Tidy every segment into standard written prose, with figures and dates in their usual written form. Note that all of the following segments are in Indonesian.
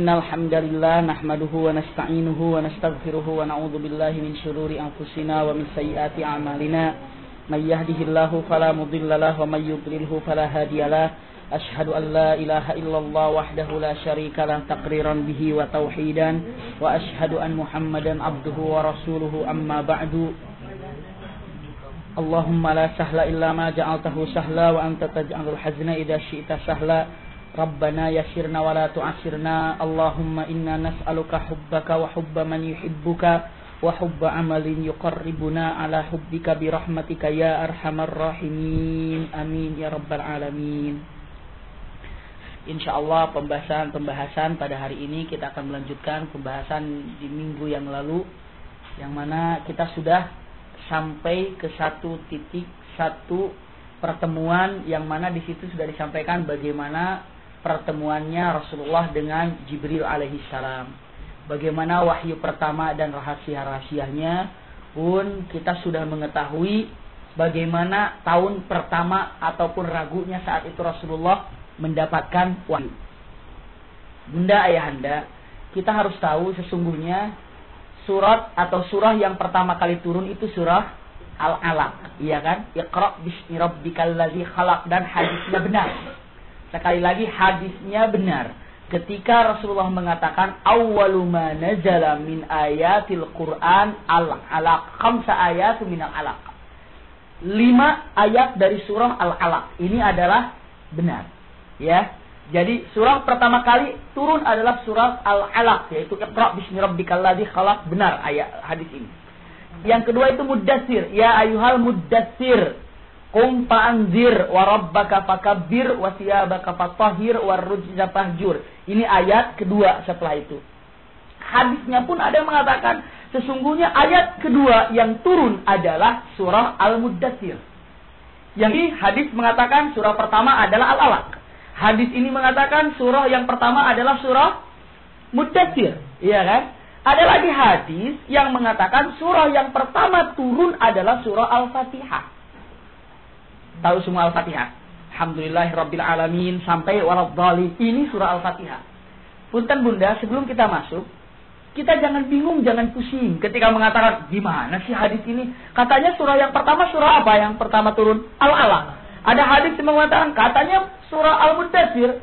Innal hamdalillah nahmaduhu wa nasta'inuhu wa nastaghfiruhu wa na'udzu billahi min shururi anfusina wa min sayyiati a'malina. May yahdihillahu fala mudilla lahu wa may yudlilhu fala hadiyalah. Asyhadu an la ilaha illallah wahdahu la syarika lah taqriran bihi wa tauhidan wa asyhadu an Muhammadan abduhu wa rasuluhu amma ba'du. Allahumma la sahla illa ma ja'altahu sahla wa anta taj'alul hazna idza syi'ta sahla. Rabbana yassirna wa la tu'assirna. Allahumma inna nas'aluka hubbaka wa hubba man yuhibbuka wa hubba amalin yuqarribuna ala hubbika bi rahmatika ya arhamar rahimin. Amin ya rabbal alamin. Insyaallah pembahasan pada hari ini kita akan melanjutkan pembahasan di minggu yang lalu, yang mana kita sudah sampai ke satu pertemuan yang mana di situ sudah disampaikan bagaimana pertemuannya Rasulullah dengan Jibril alaihissalam, bagaimana wahyu pertama dan rahasia-rahasianya pun kita sudah mengetahui, bagaimana tahun pertama ataupun ragunya saat itu Rasulullah mendapatkan wahyu. Bunda ayahanda, kita harus tahu sesungguhnya surat atau surah yang pertama kali turun itu surah Al-Alaq, iya kan? Iqra bismi rabbikal ladzi khalaq, dan hadisnya benar. Sekali lagi hadisnya benar. Ketika Rasulullah mengatakan awwalu ma nazala min ayatil Quran Al-Alaq, 5 ayat min Al-Alaq. 5 ayat dari surah Al-Alaq ini adalah benar. Ya. Jadi surah pertama kali turun adalah surah Al-Alaq, yaitu Iqra bismi rabbikal ladzi khalaq, benar ayat hadis ini. Yang kedua itu Muddatsir, ya ayyuhal muddatsir qum fa'anzir wa rabbaka fakabbir wa thiyabaka fatahhir war rujza fahjur. Ini ayat kedua setelah itu. Hadisnya pun ada yang mengatakan sesungguhnya ayat kedua yang turun adalah surah Al-Muddatsir. Yang ini hadis mengatakan surah pertama adalah Al-Alaq. Hadis ini mengatakan surah yang pertama adalah surah Muddatsir, iya kan? Ada lagi hadis yang mengatakan surah yang pertama turun adalah surah Al-Fatihah. Tahu semua Al-Fatihah? Alhamdulillahirabbil alamin sampai waladhdallin. Ini surah Al-Fatihah. Punten Bunda, sebelum kita masuk, kita jangan bingung, jangan pusing ketika mengatakan gimana sih hadis ini? Katanya surah yang pertama surah apa yang pertama turun? Al-Alaq. Ada hadis yang mengatakan katanya surah Al-Muddatsir.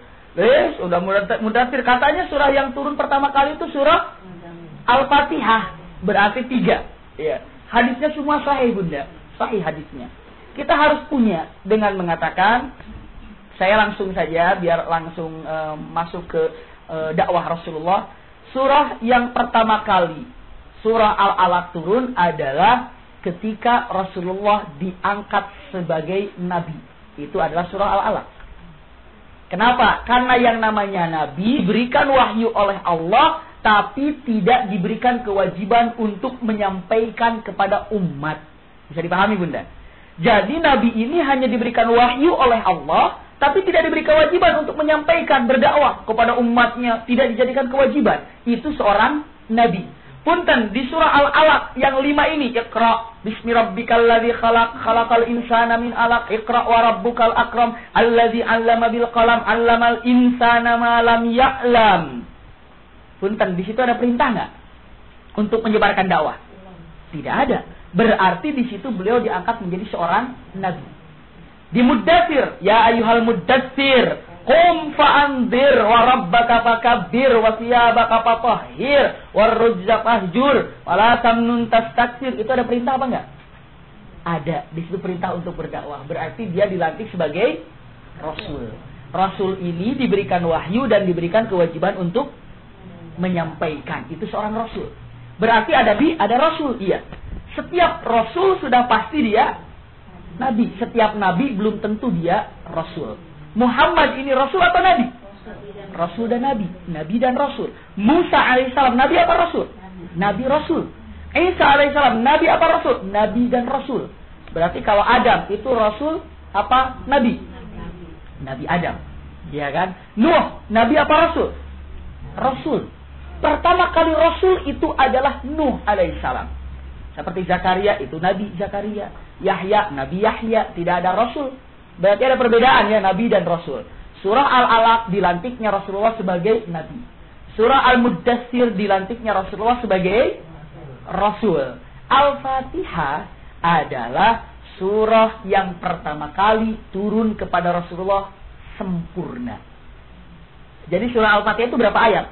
Sudah Muddatsir, katanya surah yang turun pertama kali itu surah Al-Fatihah. Berarti 3. Ya. Hadisnya semua sahih Bunda. Sahih hadisnya. Kita harus punya dengan mengatakan, saya langsung saja biar langsung masuk ke dakwah Rasulullah. Surah yang pertama kali surah Al-Alaq turun adalah ketika Rasulullah diangkat sebagai nabi. Itu adalah surah Al-Alaq. Kenapa? Karena yang namanya nabi diberikan wahyu oleh Allah, tapi tidak diberikan kewajiban untuk menyampaikan kepada umat. Bisa dipahami Bunda? Jadi nabi ini hanya diberikan wahyu oleh Allah, tapi tidak diberi kewajiban untuk menyampaikan, berdakwah kepada umatnya. Tidak dijadikan kewajiban. Itu seorang nabi. Punten, di surah Al-Alaq yang 5 ini, Iqra bismi rabbikal ladzi khalaq, khalaqal insana min 'alaq, Iqra wa rabbukal akram, alladzi 'allama bil qalam, 'allamal insana ma lam ya'lam. Punten, di situ ada perintah enggak untuk menyebarkan dakwah? Tidak ada. Berarti di situ beliau diangkat menjadi seorang nabi. Di Muddatsir, ya ayyuhal muddatsir qum fa'anzir wa rabbaka fakabbir wa thiyabaka fatahhir war rujza fahjur wa la tamnun tastakthir. Itu ada perintah apa enggak? Ada. Di situ perintah untuk berdakwah. Berarti dia dilantik sebagai rasul. Rasul ini diberikan wahyu dan diberikan kewajiban untuk menyampaikan. Itu seorang rasul. Berarti ada rasul, iya. Setiap rasul sudah pasti dia nabi. Setiap nabi belum tentu dia rasul. Muhammad ini rasul atau nabi? Rasul dan nabi. Nabi dan rasul. Musa alaihissalam nabi apa rasul? Nabi rasul. Isa alaihissalam nabi apa rasul? Nabi dan rasul. Berarti kalau Adam itu rasul apa nabi? Nabi Adam. Ya kan? Nuh nabi apa rasul? Rasul. Pertama kali rasul itu adalah Nuh alaihissalam. Seperti Zakaria itu Nabi Zakaria. Yahya Nabi Yahya. Tidak ada rasul. Berarti ada perbedaan ya Nabi dan rasul. Surah Al-Alaq dilantiknya Rasulullah sebagai Nabi. Surah Al-Muddatsir dilantiknya Rasulullah sebagai Rasul. Al-Fatihah adalah surah yang pertama kali turun kepada Rasulullah sempurna. Jadi surah Al-Fatihah itu berapa ayat?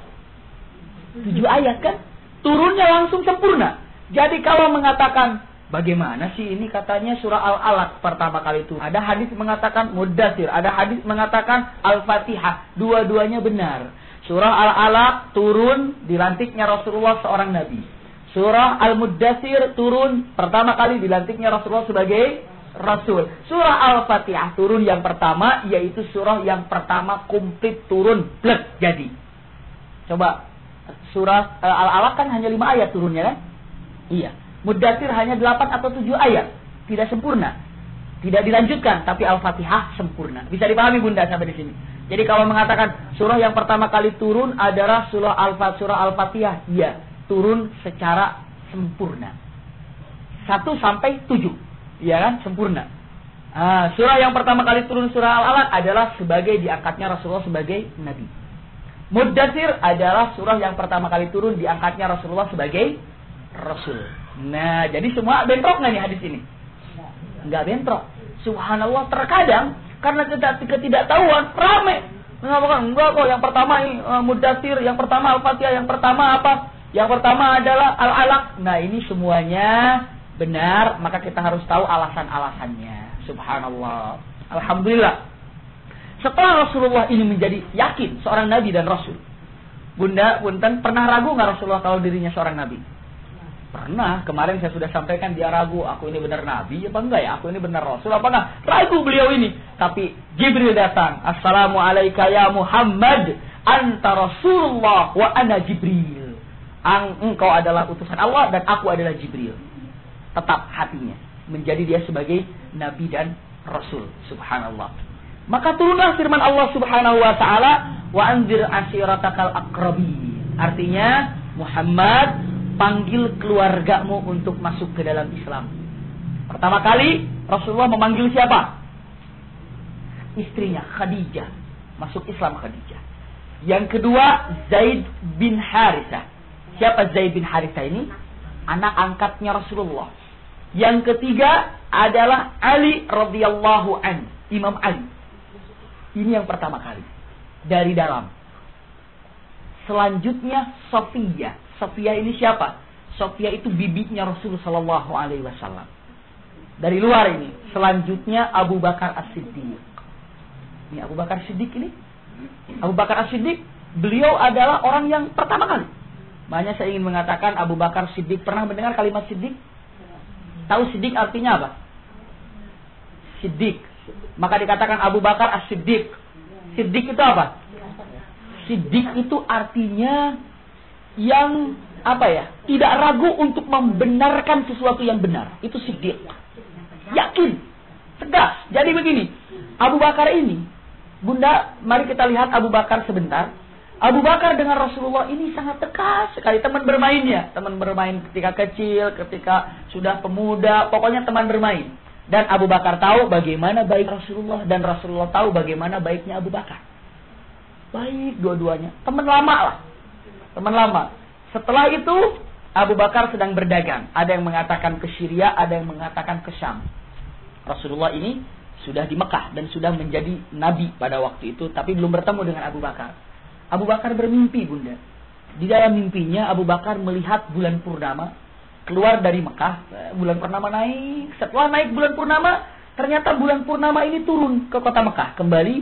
7 ayat kan? Turunnya langsung sempurna. Jadi kalau mengatakan, bagaimana sih ini katanya surah Al-Alaq pertama kali turun. Ada hadis mengatakan Muddatsir, ada hadis mengatakan Al-Fatihah. Dua-duanya benar. Surah Al-Alaq turun dilantiknya Rasulullah seorang nabi. Surah Al-Muddatsir turun pertama kali dilantiknya Rasulullah sebagai Rasul. Surah Al-Fatihah turun yang pertama, yaitu surah yang pertama komplit turun, blek jadi. Coba, surah Al-Alaq kan hanya 5 ayat turunnya kan? Iya. Muddatsir hanya 8 atau 7 ayat. Tidak sempurna. Tidak dilanjutkan, tapi Al-Fatihah sempurna. Bisa dipahami Bunda sampai di sini. Jadi kalau mengatakan surah yang pertama kali turun adalah surah Al-Fatihah, iya, turun secara sempurna. 1 sampai 7. Iya kan? Sempurna. Surah yang pertama kali turun surah Al-Alaq adalah sebagai diangkatnya Rasulullah sebagai nabi. Muddatsir adalah surah yang pertama kali turun diangkatnya Rasulullah sebagai Rasul. Nah, jadi semua bentrok nggak nih hadis ini? Nggak bentrok. Subhanallah, terkadang karena ketidaktahuan rame mengatakan enggak kok, yang pertama ini Muddatsir, yang pertama Al-Fatihah, yang pertama apa? Yang pertama adalah Al-Alaq. Nah, ini semuanya benar, maka kita harus tahu alasan-alasannya. Subhanallah. Alhamdulillah. Setelah Rasulullah ini menjadi yakin seorang nabi dan rasul. Bunda, punten, pernah ragu nggak Rasulullah kalau dirinya seorang nabi? Pernah. Kemarin saya sudah sampaikan dia ragu, aku ini benar nabi apa enggak ya? Aku ini benar rasul apa enggak? Ragu beliau ini. Tapi Jibril datang. Assalamualaikum ya Muhammad, anta Rasulullah wa ana Jibril. Engkau adalah utusan Allah dan aku adalah Jibril. Tetap hatinya menjadi dia sebagai nabi dan rasul. Subhanallah. Maka turunlah firman Allah Subhanahu wa taala, wa anzir ashiratakal aqrabin. Artinya, Muhammad, panggil keluargamu untuk masuk ke dalam Islam. Pertama kali Rasulullah memanggil siapa? Istrinya Khadijah, masuk Islam Khadijah. Yang kedua, Zaid bin Harithah. Siapa Zaid bin Harithah ini? Anak angkatnya Rasulullah. Yang ketiga adalah Ali radhiyallahu an, Imam Ali. Ini yang pertama kali dari dalam. Selanjutnya Sofiyah. Sofiyah ini siapa? Sofiyah itu bibinya Rasulullah sallallahu alaihi wasallam. Dari luar ini. Selanjutnya Abu Bakar As-Siddiq. Ini Abu Bakar As-Siddiq ini. Abu Bakar As-Siddiq, beliau adalah orang yang pertama kali. Makanya saya ingin mengatakan Abu Bakar Siddiq, pernah mendengar kalimat Siddiq? Tahu Siddiq artinya apa? Siddiq. Maka dikatakan Abu Bakar As-Siddiq. Siddiq itu apa? Siddiq itu artinya yang apa ya? Tidak ragu untuk membenarkan sesuatu yang benar. Itu Siddiq. Yakin, tegas. Jadi begini, Abu Bakar ini, Bunda, mari kita lihat Abu Bakar sebentar. Abu Bakar dengan Rasulullah ini sangat dekat sekali, teman bermainnya. Teman bermain ketika kecil, ketika sudah pemuda, pokoknya teman bermain. Dan Abu Bakar tahu bagaimana baik Rasulullah, dan Rasulullah tahu bagaimana baiknya Abu Bakar. Baik dua-duanya, teman lama lah. Teman lama. Setelah itu Abu Bakar sedang berdagang. Ada yang mengatakan ke Syria, ada yang mengatakan ke Syam. Rasulullah ini sudah di Mekah dan sudah menjadi nabi pada waktu itu, tapi belum bertemu dengan Abu Bakar. Abu Bakar bermimpi, Bunda. Di dalam mimpinya Abu Bakar melihat bulan purnama keluar dari Mekah. Bulan purnama naik. Setelah naik bulan purnama, ternyata bulan purnama ini turun ke kota Mekah kembali.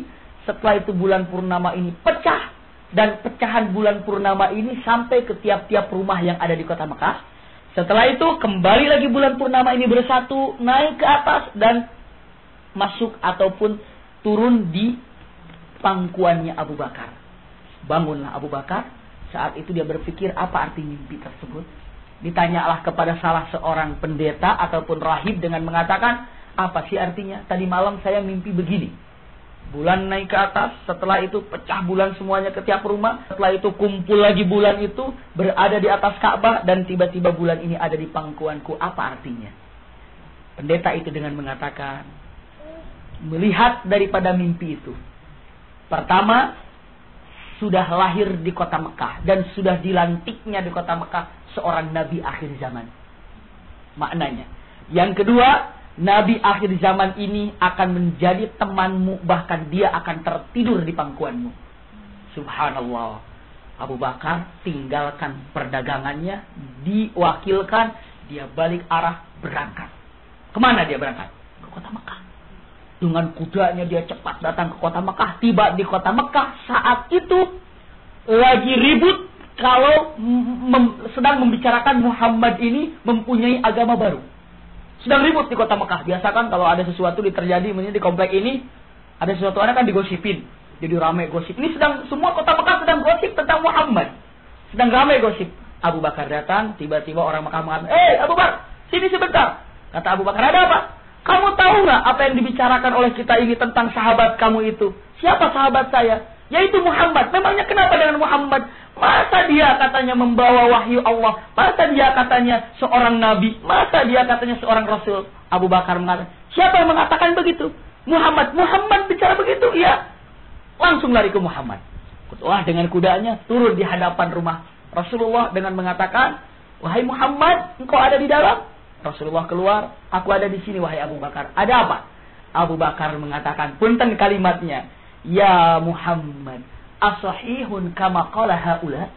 Setelah itu bulan purnama ini pecah, dan pecahan bulan purnama ini sampai ke tiap-tiap rumah yang ada di kota Mekah. Setelah itu kembali lagi bulan purnama ini bersatu, naik ke atas dan masuk ataupun turun di pangkuannya Abu Bakar. Bangunlah Abu Bakar. Saat itu dia berpikir apa arti mimpi tersebut. Ditanyalah kepada salah seorang pendeta ataupun rahib dengan mengatakan, apa sih artinya? Tadi malam saya mimpi begini. Bulan naik ke atas, setelah itu pecah bulan semuanya ke tiap rumah. Setelah itu kumpul lagi bulan itu, berada di atas Ka'bah, dan tiba-tiba bulan ini ada di pangkuanku. Apa artinya? Pendeta itu dengan mengatakan, melihat daripada mimpi itu. Pertama, sudah lahir di kota Mekah dan sudah dilantiknya di kota Mekah seorang nabi akhir zaman. Maknanya. Yang kedua, nabi akhir zaman ini akan menjadi temanmu, bahkan dia akan tertidur di pangkuanmu. Subhanallah. Abu Bakar tinggalkan perdagangannya, diwakilkan, dia balik arah berangkat. Kemana dia berangkat? Ke kota Mekah. Dengan kudanya dia cepat datang ke kota Mekah. Tiba di kota Mekah saat itu lagi ribut kalau sedang membicarakan Muhammad ini mempunyai agama baru. Sedang ribut di kota Mekah. Biasa kan kalau ada sesuatu terjadi di komplek ini, ada sesuatu kan digosipin. Jadi ramai gosip. Ini semua kota Mekah sedang gosip tentang Muhammad. Sedang ramai gosip. Abu Bakar datang, tiba-tiba orang Mekah mengatakan, Abu Bakar, sini sebentar. Kata Abu Bakar, ada apa? Kamu tahu nggak apa yang dibicarakan oleh kita ini tentang sahabat kamu itu? Siapa sahabat saya? Yaitu Muhammad. Memangnya kenapa dengan Muhammad? Masa dia katanya membawa wahyu Allah? Masa dia katanya seorang nabi? Masa dia katanya seorang rasul? Abu Bakar mengatakan, siapa yang mengatakan begitu? Muhammad. Muhammad bicara begitu? Iya. Langsung lari ke Muhammad. Wah, dengan kudanya turun di hadapan rumah Rasulullah dengan mengatakan, wahai Muhammad, engkau ada di dalam? Rasulullah keluar, aku ada di sini wahai Abu Bakar. Ada apa? Abu Bakar mengatakan, punten kalimatnya, ya Muhammad, asahihun kama qala haula?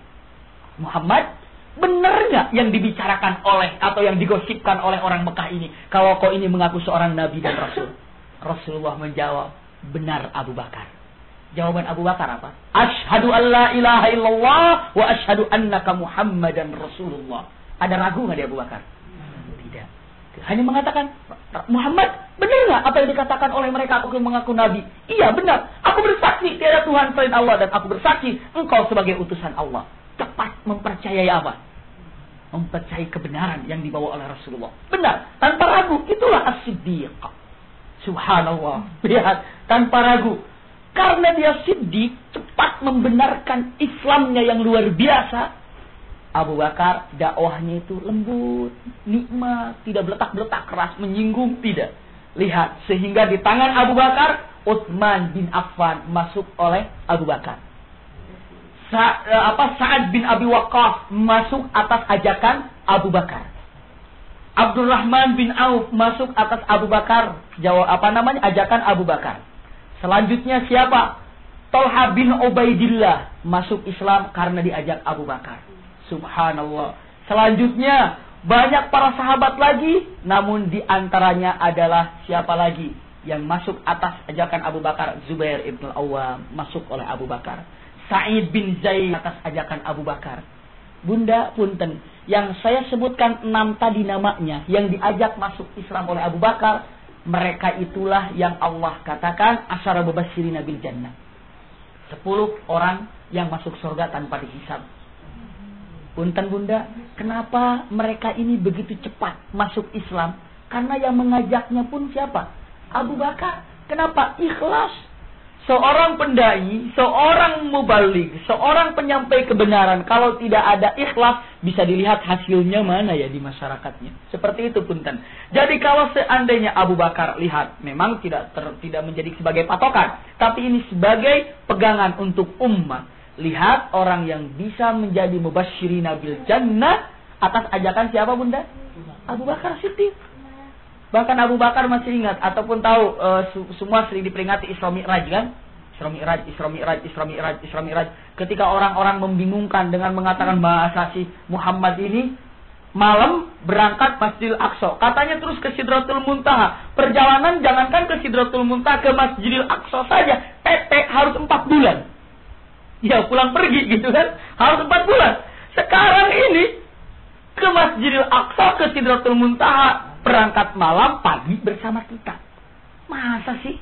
Muhammad, benar nggak yang dibicarakan oleh atau yang digosipkan oleh orang Mekah ini kalau kau ini mengaku seorang nabi dan rasul? Rasulullah menjawab, benar Abu Bakar. Jawaban Abu Bakar apa? Asyhadu an la ilaha illallah wa asyhadu annaka Muhammadan Rasulullah. Ada ragu nggak di Abu Bakar? Tidak. Hanya mengatakan, Muhammad, benar nggak apa yang dikatakan oleh mereka aku mengaku nabi? Iya benar. Aku bersaksi tiada Tuhan selain Allah dan aku bersaksi engkau sebagai utusan Allah. Cepat mempercayai apa? Mempercayai kebenaran yang dibawa oleh Rasulullah. Benar, tanpa ragu. Itulah as-siddiq. Subhanallah. Lihat, tanpa ragu. Karena dia siddiq, cepat membenarkan Islamnya yang luar biasa. Abu Bakar dakwahnya itu lembut, nikmat, tidak beletak-beletak keras, menyinggung, tidak. Lihat, sehingga di tangan Abu Bakar, Utsman bin Affan masuk oleh Abu Bakar. Sa'ad bin Abi Waqqas masuk atas ajakan Abu Bakar. Abdurrahman bin Auf masuk atas Abu Bakar, ajakan Abu Bakar. Selanjutnya siapa? Talha bin Ubaidillah masuk Islam karena diajak Abu Bakar. Subhanallah. Selanjutnya banyak para sahabat lagi, namun di antaranya adalah siapa lagi yang masuk atas ajakan Abu Bakar? Zubair ibn al-Awwam masuk oleh Abu Bakar. Sa'id bin Zaid atas ajakan Abu Bakar. Bunda punten, yang saya sebutkan 6 tadi namanya yang diajak masuk Islam oleh Abu Bakar, mereka itulah yang Allah katakan asyara mubasysyirina bil jannah. 10 orang yang masuk surga tanpa dihisab. Punten bunda, kenapa mereka ini begitu cepat masuk Islam? Karena yang mengajaknya pun siapa? Abu Bakar. Kenapa? Ikhlas. Seorang pendai, seorang mubaligh, seorang penyampai kebenaran, kalau tidak ada ikhlas, bisa dilihat hasilnya mana ya di masyarakatnya. Seperti itu punten. Jadi kalau seandainya Abu Bakar, lihat, memang tidak menjadi sebagai patokan, tapi ini sebagai pegangan untuk ummah. Lihat orang yang bisa menjadi mubasysyirina bil jannah atas ajakan siapa bunda? Abu Bakar Siddiq. Bahkan Abu Bakar masih ingat ataupun tahu semua sering diperingati Isra Mi'raj kan? Isra Mi'raj. Ketika orang-orang membingungkan dengan mengatakan bahasa si Muhammad ini malam berangkat Masjidil Aqsa. Katanya terus ke Sidratul Muntaha. Perjalanan jangankan ke Sidratul Muntaha, ke Masjidil Aqsa saja PP harus 4 bulan. Ya pulang pergi gitu kan? Harus 4 bulan. Sekarang ini ke Masjidil Aqsa, ke Sidratul Muntaha, berangkat malam, pagi bersama kita. Masa sih?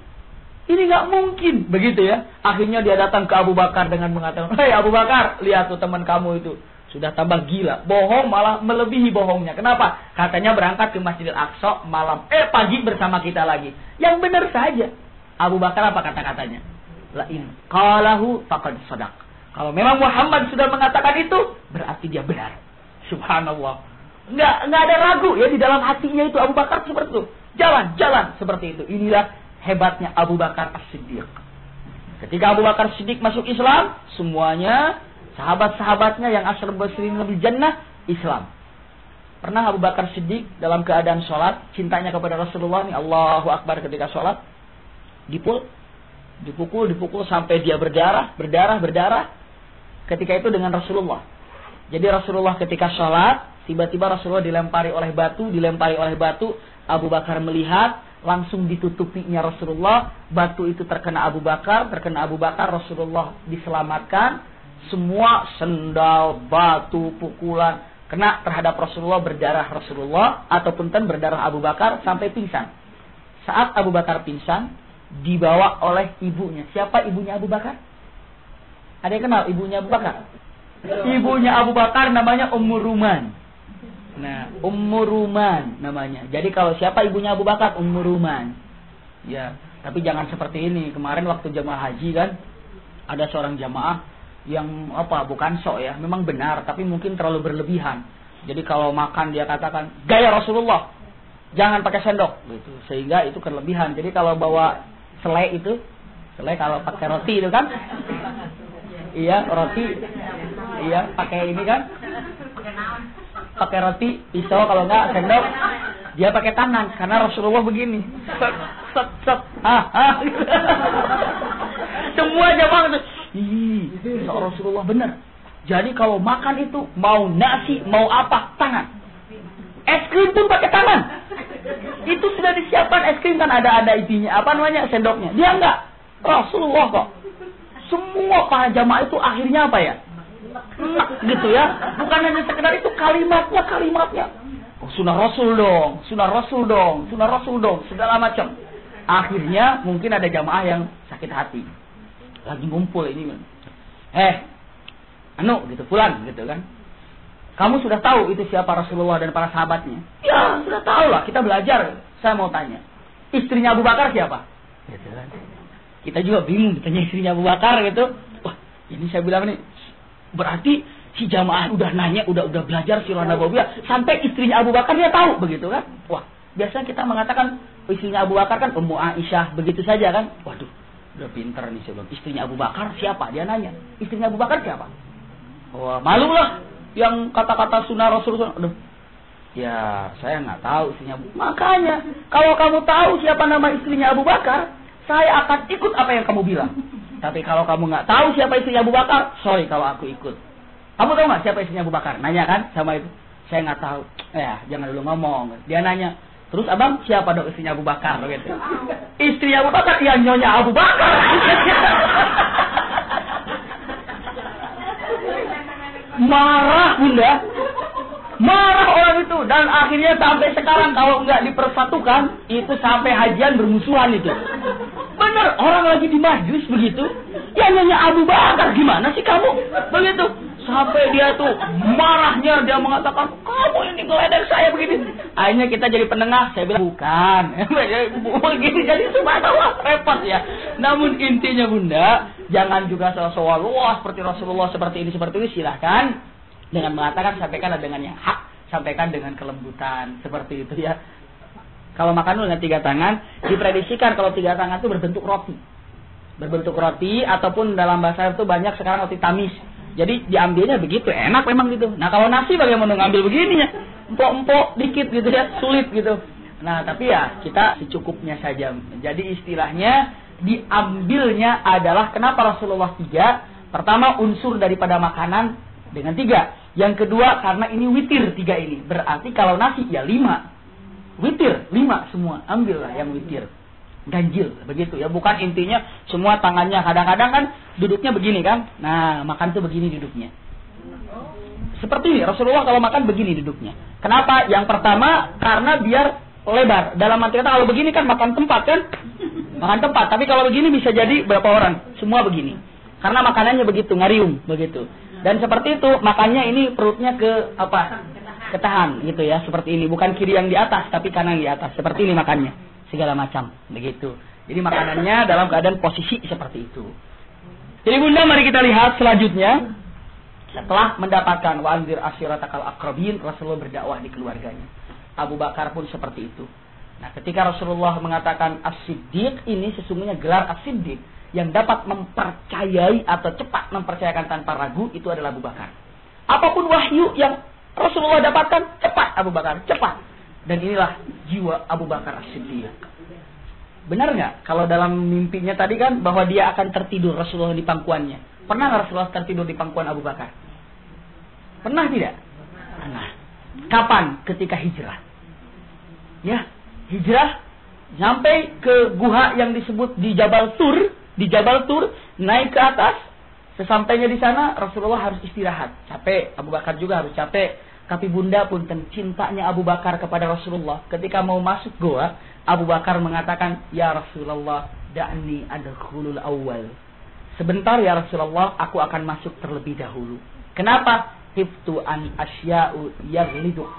Ini nggak mungkin, begitu ya. Akhirnya dia datang ke Abu Bakar dengan mengatakan, hei Abu Bakar, lihat tuh teman kamu itu. Sudah tambah gila. Bohong malah melebihi bohongnya. Kenapa? Katanya berangkat ke Masjidil Aqsa malam. Pagi bersama kita lagi. Yang benar saja. Abu Bakar apa kata-katanya? La'in qalahu faqad shadaq. Kalau memang Muhammad sudah mengatakan itu, berarti dia benar. Subhanallah. Nggak ada ragu ya di dalam hatinya itu Abu Bakar seperti itu. Jalan seperti itu. Inilah hebatnya Abu Bakar As-Siddiq. Ketika Abu Bakar Siddiq masuk Islam, semuanya sahabat-sahabatnya yang asal basirin lebih jannah Islam. Pernah Abu Bakar Siddiq dalam keadaan sholat, cintanya kepada Rasulullah, nih Allahu Akbar ketika sholat, dipukul sampai dia berdarah. Ketika itu dengan Rasulullah. Jadi Rasulullah ketika sholat, tiba-tiba Rasulullah dilempari oleh batu. Abu Bakar melihat, langsung ditutupinya Rasulullah. Batu itu terkena Abu Bakar, Rasulullah diselamatkan. Semua sendal, batu, pukulan kena terhadap Rasulullah, berdarah Rasulullah, ataupun berdarah Abu Bakar sampai pingsan. Saat Abu Bakar pingsan, dibawa oleh ibunya. Siapa ibunya Abu Bakar? Ada yang kenal ibunya Abu Bakar? Ibunya Abu Bakar namanya Ummu Ruman. Nah, Ummu Ruman namanya. Jadi kalau siapa ibunya Abu Bakar? Ummu Ruman. Ya, tapi jangan seperti ini. Kemarin waktu jamaah haji kan, ada seorang jamaah yang bukan sok ya, memang benar, tapi mungkin terlalu berlebihan. Jadi kalau makan dia katakan gaya Rasulullah, jangan pakai sendok, gitu. Sehingga itu kelebihan. Jadi kalau bawa selai kalau pakai roti itu kan, iya roti, iya pakai ini kan, pakai roti, pisau, kalau enggak sendok, dia pakai tangan karena Rasulullah begini, set, semua jamaah itu. Rasulullah benar. Jadi kalau makan itu mau nasi, mau apa, tangan. Es krim pun pakai tangan. Itu sudah disiapkan es krim kan ada intinya, sendoknya. Dia enggak. Rasulullah kok. Semua para jamaah itu akhirnya apa ya? Gitu ya. Bukan hanya sekedar itu kalimatnya. Oh, sunnah Rasul dong, segala macam. Akhirnya mungkin ada jamaah yang sakit hati. Lagi ngumpul ini, gitu pulang gitu kan. Kamu sudah tahu itu siapa Rasulullah dan para sahabatnya? Ya sudah tahu lah, kita belajar. Saya mau tanya, istrinya Abu Bakar siapa? Gitu kan. Kita juga bingung ditanya istrinya Abu Bakar gitu. Wah, ini saya bilang nih, berarti si jamaah udah nanya, udah belajar sirah nabawiyah sampai istrinya Abu Bakar dia tahu begitu kan? Wah, biasanya kita mengatakan istrinya Abu Bakar kan Ummu Aisyah begitu saja kan? Waduh, udah pinter nih sebelum istrinya Abu Bakar siapa? Dia nanya, istrinya Abu Bakar siapa? Wah, malu lah yang kata-kata sunnah Rasulullah. Aduh, ya saya nggak tahu istrinya Abu. Makanya kalau kamu tahu siapa nama istrinya Abu Bakar, saya akan ikut apa yang kamu bilang. Tapi kalau kamu nggak tahu siapa istrinya Abu Bakar, sorry kalau aku ikut. Kamu tahu nggak siapa istrinya Abu Bakar? Nanya kan sama itu. Saya nggak tahu. Ya jangan dulu ngomong. Dia nanya. Terus abang siapa dong istrinya Abu Bakar gitu. Istrinya Abu Bakar ya nyonya Abu Bakar. Marah bunda. Marah orang itu. Dan akhirnya sampai sekarang kalau nggak dipersatukan, itu sampai hajian bermusuhan itu. Bener, orang lagi di majlis begitu. Ya nyonya Abu Bakar, gimana sih kamu? Begitu. Sampai dia tuh marahnya, dia mengatakan, kamu ini ngeledek saya begini. Akhirnya kita jadi penengah, saya bilang, bukan. Begini, jadi subhanallah, repot ya. Namun intinya bunda, jangan juga soal wah seperti Rasulullah, seperti ini, silahkan. Dengan mengatakan, sampaikan dengan yang hak, sampaikan dengan kelembutan, seperti itu ya. Kalau makan dengan 3 tangan, diprediksikan kalau 3 tangan itu berbentuk roti, ataupun dalam bahasa itu banyak sekarang roti tamis. Jadi diambilnya begitu, enak memang gitu. Nah kalau nasi bagaimana ngambil begini ya? Empok-empok dikit gitu ya, sulit gitu. Nah tapi ya kita secukupnya saja. Jadi istilahnya diambilnya adalah kenapa Rasulullah 3? Pertama unsur daripada makanan dengan 3. Yang kedua karena ini witir 3 ini. Berarti kalau nasi ya 5. Witir 5 semua, ambillah yang witir. Ganjil begitu ya, bukan intinya semua tangannya. Kadang-kadang kan duduknya begini kan, nah makan tuh begini duduknya seperti ini. Rasulullah kalau makan begini duduknya. Kenapa? Yang pertama karena biar lebar, dalam arti kata kalau begini kan makan tempat kan, makan tempat. Tapi kalau begini bisa jadi berapa orang, semua begini karena makanannya begitu, ngariung begitu. Dan seperti itu makannya ini perutnya ke apa, ketahan gitu ya, seperti ini. Bukan kiri yang di atas tapi kanan yang di atas, seperti ini makannya segala macam begitu. Jadi makanannya dalam keadaan posisi seperti itu. Jadi bunda, mari kita lihat selanjutnya. Setelah mendapatkan wa'anzir ashiratakal aqrabin, Rasulullah berdakwah di keluarganya. Abu Bakar pun seperti itu. Nah ketika Rasulullah mengatakan as-siddiq, ini sesungguhnya gelar as-siddiq. yang dapat mempercayai atau cepat mempercayakan tanpa ragu itu adalah Abu Bakar. Apapun wahyu yang Rasulullah dapatkan, cepat Abu Bakar, cepat. Dan inilah jiwa Abu Bakar As-Siddiq. Benar nggak? Kalau dalam mimpinya tadi kan bahwa dia akan tertidur Rasulullah di pangkuannya. Pernah nggak Rasulullah tertidur di pangkuan Abu Bakar? Pernah tidak? Pernah. Kapan? Ketika hijrah. Ya, hijrah sampai ke guha yang disebut di Jabal Tur, naik ke atas. Sesampainya di sana Rasulullah harus istirahat, capek. Abu Bakar juga harus capek. Tapi bunda pun cintanya Abu Bakar kepada Rasulullah. Ketika mau masuk goa, Abu Bakar mengatakan, "Ya Rasulullah, da'ni adkhulul awal." Sebentar ya Rasulullah, aku akan masuk terlebih dahulu. Kenapa? Hiftu an asya'u yagliduk.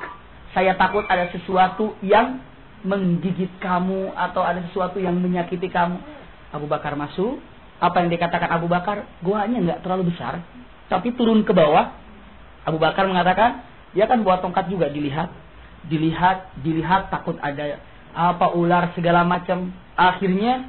Saya takut ada sesuatu yang menggigit kamu atau ada sesuatu yang menyakiti kamu. Abu Bakar masuk. Apa yang dikatakan Abu Bakar? Goanya nggak terlalu besar, tapi turun ke bawah. Abu Bakar mengatakan, dia kan bawa tongkat juga, dilihat, takut ada apa ular segala macam. Akhirnya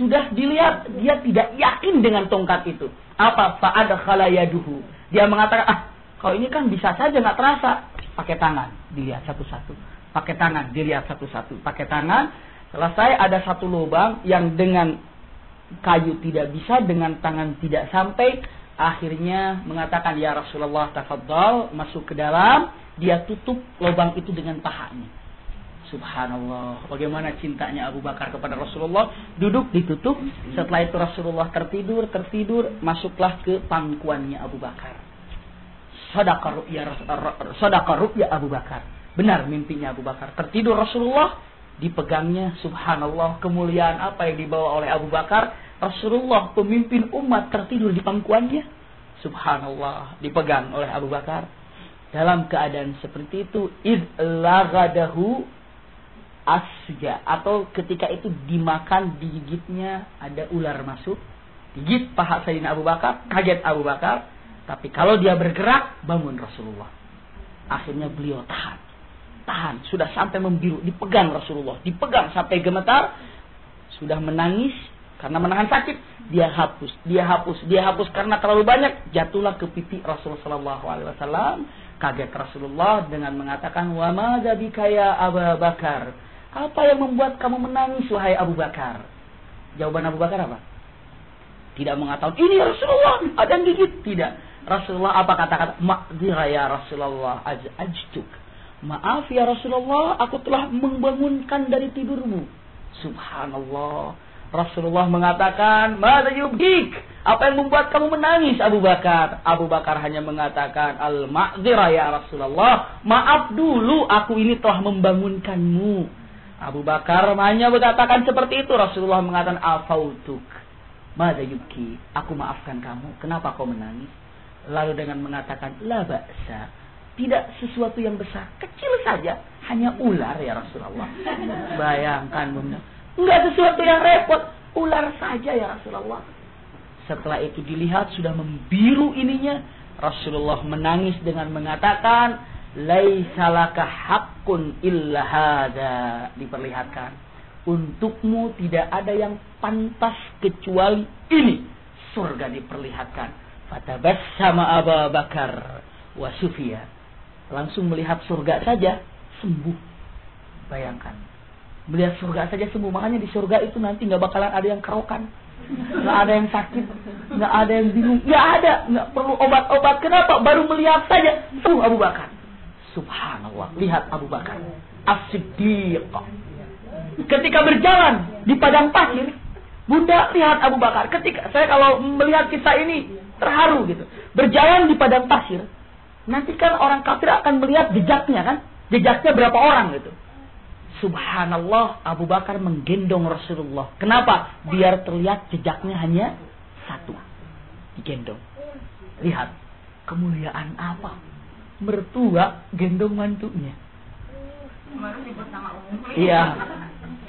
sudah dilihat, dia tidak yakin dengan tongkat itu. Apa? Fa'ada khalayaduhu. Dia mengatakan, kalau ini kan bisa saja nggak terasa. Pakai tangan, dilihat satu-satu. Pakai tangan, dilihat satu-satu. Pakai tangan, selesai ada satu lubang yang dengan kayu tidak bisa, dengan tangan tidak sampai. Akhirnya mengatakan, "Ya Rasulullah, tafadhal, masuk ke dalam." Dia tutup lubang itu dengan pahanya. Subhanallah, bagaimana cintanya Abu Bakar kepada Rasulullah. Duduk, ditutup. Setelah itu Rasulullah tertidur. Masuklah ke pangkuannya Abu Bakar. Shadaqa ru'ya Abu Bakar. Benar mimpinya Abu Bakar. Tertidur Rasulullah, dipegangnya. Subhanallah, kemuliaan apa yang dibawa oleh Abu Bakar. Rasulullah, pemimpin umat, tertidur di pangkuannya. Subhanallah, dipegang oleh Abu Bakar. Dalam keadaan seperti itu, id lagadahu asja, atau ketika itu dimakan, digigitnya, ada ular masuk, gigit paha Sayyidina Abu Bakar, kaget Abu Bakar. Tapi kalau dia bergerak, bangun Rasulullah. Akhirnya beliau tahan, sudah sampai membiru, dipegang Rasulullah, dipegang sampai gemetar, sudah menangis karena menahan sakit. Dia hapus karena terlalu banyak, jatuhlah ke pipi Rasulullah sallallahu alaihi wasallam. Kaget Rasulullah dengan mengatakan, "Wa madza bika ya Abu Bakar?" Apa yang membuat kamu menangis wahai Abu Bakar? Jawaban Abu Bakar apa? Tidak mengatakan, "Ini Rasulullah, ada yang gigit." Tidak. Rasulullah apa kata-kata? "Ma'dzira ya Rasulullah, ajtuk." Maaf ya Rasulullah, aku telah membangunkan dari tidurmu. Subhanallah. Rasulullah mengatakan, "Madza yubdik?" Apa yang membuat kamu menangis Abu Bakar? Abu Bakar hanya mengatakan, "Al-ma'dzira ya Rasulullah, maaf dulu, aku ini telah membangunkanmu." Abu Bakar hanya mengatakan seperti itu. Rasulullah mengatakan, "Afautuk. Madza yubki?" Aku maafkan kamu, kenapa kau menangis? Lalu dengan mengatakan, "La ba'sa." Tidak sesuatu yang besar, kecil saja, hanya ular ya Rasulullah. Bayangkan bunda, enggak sesuatu yang repot, ular saja ya Rasulullah. Setelah itu dilihat sudah membiru ininya, Rasulullah menangis dengan mengatakan, "Laisa laka haqqun illa hadza." Diperlihatkan, untukmu tidak ada yang pantas kecuali ini. Surga diperlihatkan. Fatabassama Abu Bakar wa Sufyan. Langsung melihat surga saja sembuh. Bayangkan, melihat surga saja sembuh. Makanya di surga itu nanti nggak bakalan ada yang kerokan, nggak ada yang sakit, nggak ada yang bingung, nggak perlu obat-obat. Kenapa? Baru melihat saja sembuh Abu Bakar. Subhanallah, lihat Abu Bakar As-Siddiq. Ketika berjalan di padang pasir, bunda lihat Abu Bakar. Ketika saya kalau melihat kisah ini terharu gitu. Berjalan di padang pasir, nanti kan orang kafir akan melihat jejaknya kan, jejaknya berapa orang gitu. Subhanallah, Abu Bakar menggendong Rasulullah. Kenapa? Biar terlihat jejaknya hanya satu, digendong. Lihat kemuliaan apa? Mertua gendong mantunya. Iya,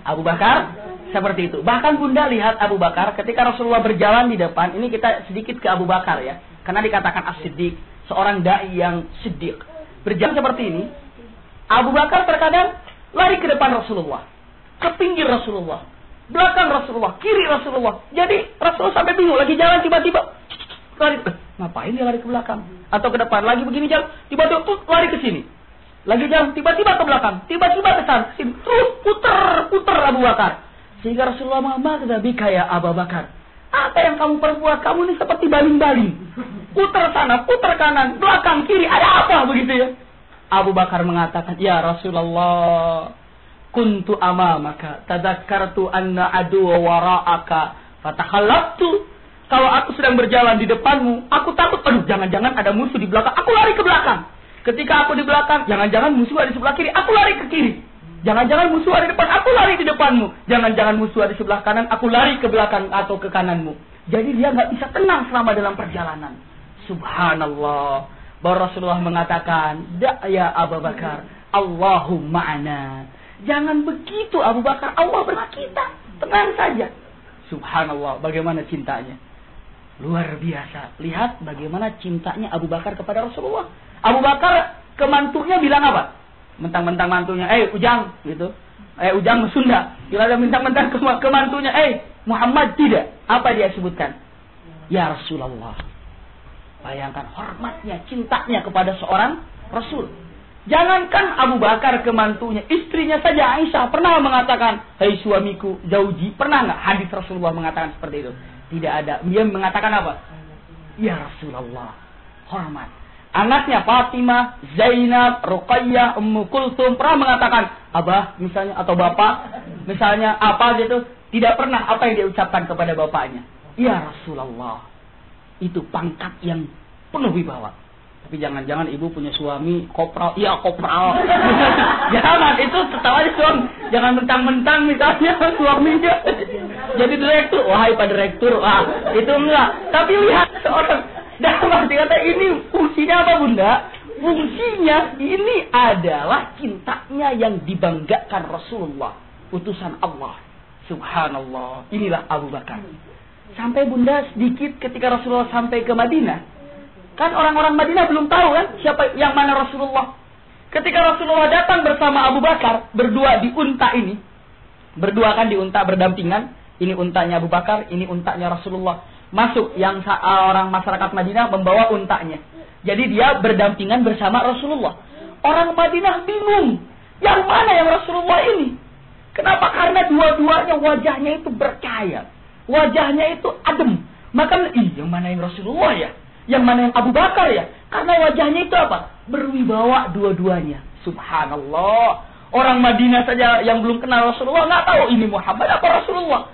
Abu Bakar seperti itu. Bahkan bunda lihat Abu Bakar ketika Rasulullah berjalan di depan. Ini kita sedikit ke Abu Bakar ya, karena dikatakan As-Siddiq, seorang dai yang siddiq. Berjalan seperti ini, Abu Bakar terkadang lari ke depan Rasulullah, ke pinggir Rasulullah. belakang Rasulullah, kiri Rasulullah. Jadi Rasulullah sampai bingung, lagi jalan tiba-tiba lari, ngapain dia lari ke belakang atau ke depan, lagi begini jalan, tiba-tiba lari ke sini. Lagi jalan tiba-tiba ke belakang, tiba-tiba ke sana, terus putar Abu Bakar. Sehingga Rasulullah mengatakan, "Bika ya Abu Bakar. Apa yang kamu perbuat? Kamu ini seperti baling-baling. Putar sana, putar kanan, belakang, kiri, ada apa begitu ya?" Abu Bakar mengatakan, "Ya Rasulullah, kuntu amamaka, tadzakartu anna aduwa wara'aka, fatakhallaftu." Kalau aku sedang berjalan di depanmu, aku takut, aduh jangan-jangan ada musuh di belakang, aku lari ke belakang. Ketika aku di belakang, jangan-jangan musuh ada di sebelah kiri, aku lari ke kiri. Jangan-jangan musuh ada di depan, aku lari di depanmu. Jangan-jangan musuh ada di sebelah kanan, aku lari ke belakang atau ke kananmu. Jadi dia nggak bisa tenang selama dalam perjalanan. Subhanallah. Baru Rasulullah mengatakan, "Ya Abu Bakar, Allahumma ma'ana." Jangan begitu Abu Bakar, Allah bersama kita. Tenang saja. Subhanallah, bagaimana cintanya. Luar biasa. Lihat bagaimana cintanya Abu Bakar kepada Rasulullah. Abu Bakar ke mantunya bilang apa? Mentang-mentang mantunya, Ujang, gitu. Ujang Sunda. Bila ada mentang-mentang ke mantunya, Muhammad, tidak. Apa dia sebutkan? Ya Rasulullah. Bayangkan hormatnya, cintanya kepada seorang Rasul. Jangankan Abu Bakar ke mantunya, istrinya saja Aisyah pernah mengatakan, "Hai suamiku, zauji." Pernah nggak hadis Rasulullah mengatakan seperti itu? Tidak ada. Dia mengatakan apa? Ya Rasulullah. Hormat. Anaknya Fatimah, Zainab, Ruqayyah, Ummu Kulthum pernah mengatakan, "Abah," misalnya, atau Bapak, misalnya apa gitu. Tidak pernah apa yang dia ucapkan kepada bapaknya. Ya Rasulullah. Itu pangkat yang penuh wibawa. Tapi jangan-jangan ibu punya suami kopral. Iya, kopral. Jangan, itu tetap aja suami. Jangan mentang-mentang misalnya suaminya jadi direktur. Wahai Pak Direktur, itu enggak. Tapi lihat seorang, dalam arti kata ini fungsinya apa Bunda? Fungsinya ini adalah cintanya yang dibanggakan Rasulullah, utusan Allah. Subhanallah. Inilah Abu Bakar. Sampai Bunda sedikit ketika Rasulullah sampai ke Madinah. Kan orang-orang Madinah belum tahu kan siapa yang mana Rasulullah. Ketika Rasulullah datang bersama Abu Bakar, berdua di unta ini. Berdua kan di unta berdampingan. Ini untanya Abu Bakar, ini untanya Rasulullah. Masuk yang orang masyarakat Madinah membawa untanya. Jadi dia berdampingan bersama Rasulullah. Orang Madinah bingung. Yang mana yang Rasulullah ini? Kenapa? Karena dua-duanya wajahnya itu bercahaya. Wajahnya itu adem. Maka, yang mana yang Rasulullah ya? Yang mana yang Abu Bakar ya? Karena wajahnya itu apa? Berwibawa dua-duanya. Subhanallah. Orang Madinah saja yang belum kenal Rasulullah nggak tahu ini Muhammad apa Rasulullah.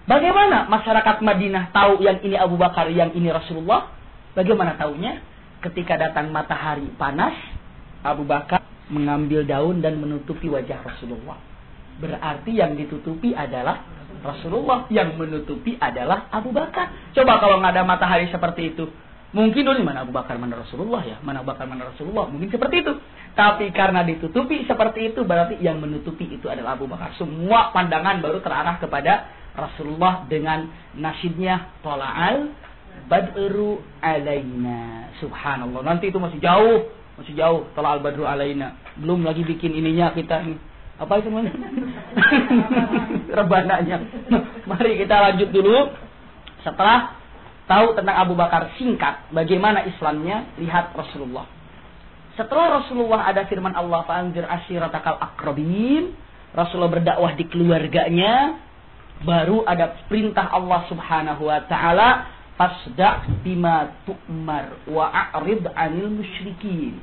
Bagaimana masyarakat Madinah tahu yang ini Abu Bakar, yang ini Rasulullah? Bagaimana tahunya? Ketika datang matahari panas, Abu Bakar mengambil daun dan menutupi wajah Rasulullah. Berarti yang ditutupi adalah Rasulullah, yang menutupi adalah Abu Bakar. Coba kalau nggak ada matahari seperti itu, mungkin dulu mana Abu Bakar mana Rasulullah ya, mana Abu Bakar mana Rasulullah, mungkin seperti itu. Tapi karena ditutupi seperti itu, berarti yang menutupi itu adalah Abu Bakar. Semua pandangan baru terarah kepada Rasulullah dengan nasyidnya Tola'al Badru Alaina. Subhanallah. Nanti itu masih jauh Tola'al Badru Alaina. Belum lagi bikin ininya kita ini. Apa itu namanya? Rebananya. Mari kita lanjut dulu. Setelah tahu tentang Abu Bakar singkat bagaimana Islamnya, lihat Rasulullah. Setelah Rasulullah ada firman Allah, "Fa'anzir ashiratakal aqrabin." Rasulullah berdakwah di keluarganya. Baru ada perintah Allah Subhanahu wa taala, "Fasda' bima tu'mar wa a'rid 'anil musyrikin.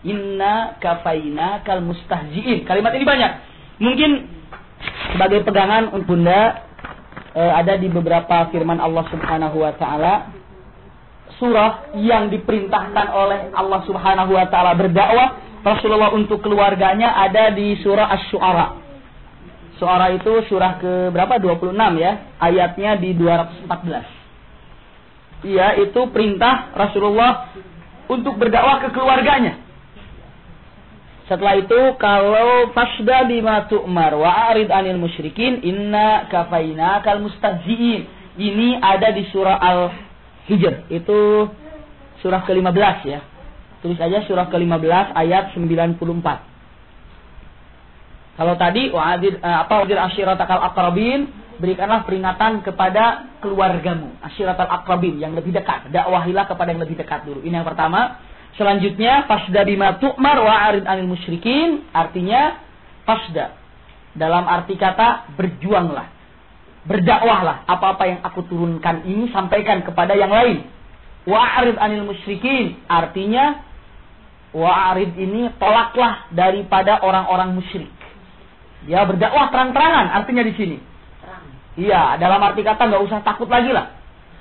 Inna kafainakal mustahzi'in." Kalimat ini banyak. Mungkin sebagai pegangan untuk Bunda, ada di beberapa firman Allah Subhanahu wa taala, surah yang diperintahkan oleh Allah Subhanahu wa taala berdakwah Rasulullah untuk keluarganya ada di surah Asy-Syu'ara. Syu'ara itu surah ke berapa? 26 ya. Ayatnya di 214. Iya, itu perintah Rasulullah untuk berdakwah ke keluarganya. Setelah itu, kalau fasda bima tu'mar wa arid anil musyrikin inna kafainakal mustahzi'in. Ini ada di surah Al-Hijr. Itu surah ke-15 ya. Tulis aja surah ke-15 ayat 94. Kalau tadi wa'adir ashiratakal aqrabin, berikanlah peringatan kepada keluargamu, asyiratal aqrabin, yang lebih dekat. Dakwahilah kepada yang lebih dekat dulu. Ini yang pertama. Selanjutnya, fasda bima tu'mar wa arid anil musyrikin, artinya fasda. Dalam arti kata berjuanglah. Berdakwahlah, apa-apa yang aku turunkan ini sampaikan kepada yang lain. Wa arid anil musyrikin, artinya wa arid ini tolaklah daripada orang-orang musyrik. Ya, berdakwah terang-terangan artinya di sini. Iya, dalam arti kata nggak usah takut lagi lah.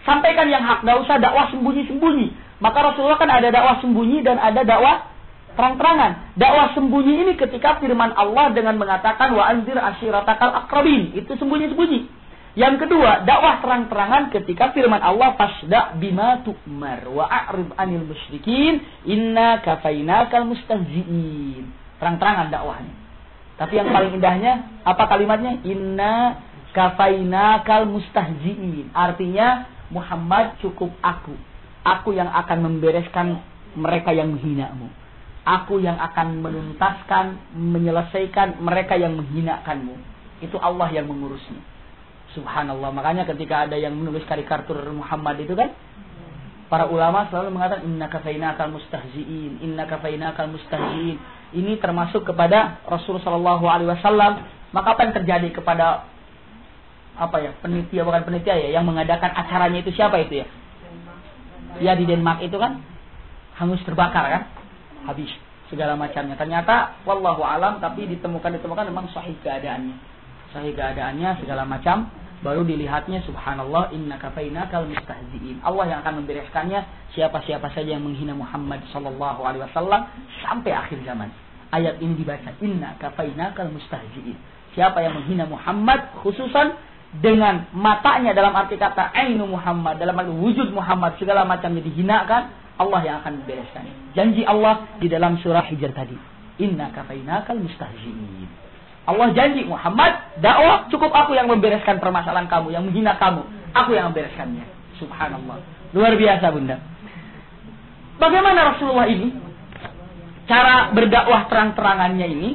Sampaikan yang hak, nggak usah dakwah sembunyi-sembunyi. Maka Rasulullah kan ada dakwah sembunyi dan ada dakwah terang-terangan. Dakwah sembunyi ini ketika firman Allah dengan mengatakan wa anzir ashiratakal aqrabin, itu sembunyi-sembunyi. Yang kedua, dakwah terang-terangan ketika firman Allah fasda bima tu'mar wa a'rid anil musyrikin inna kafainakal mustahzi'in. Terang-terangan dakwahnya. Tapi yang paling indahnya apa kalimatnya? Inna kafainakal mustahzi'in. Artinya Muhammad cukup aku. Aku yang akan membereskan mereka yang menghinamu. Aku yang akan menuntaskan, menyelesaikan mereka yang menghinakanmu. Itu Allah yang mengurusnya. Subhanallah. Makanya ketika ada yang menulis karikatur Muhammad itu kan, para ulama selalu mengatakan inna kafainakal mustahzi'in, inna kafainakal mustahzi'in. Ini termasuk kepada Rasulullah sallallahu alaihi wasallam. Maka apa yang terjadi kepada penitia, bukan penitia ya, yang mengadakan acaranya itu siapa itu ya? Ya di Denmark itu kan hangus terbakar kan? Habis segala macamnya. Ternyata wallahu alam, tapi ditemukan memang sahih keadaannya. Sahih keadaannya segala macam, baru dilihatnya subhanallah inna kafainakal mustahzi'in. Allah yang akan membereskannya siapa-siapa saja yang menghina Muhammad sallallahu alaihi wasallam sampai akhir zaman. Ayat ini dibaca inna kafainakal mustahzi'in. Siapa yang menghina Muhammad khususan dengan matanya dalam arti kata ainu Muhammad, dalam arti wujud Muhammad segala macamnya dihinakan, Allah yang akan membereskannya. Janji Allah di dalam surah Hijr tadi. Inna kafainakal mustahzi'in. Allah janji Muhammad dakwah cukup aku yang membereskan permasalahan kamu, yang menghina kamu, aku yang membereskannya. Subhanallah. Luar biasa Bunda. Bagaimana Rasulullah ini? Cara berdakwah terang-terangannya ini.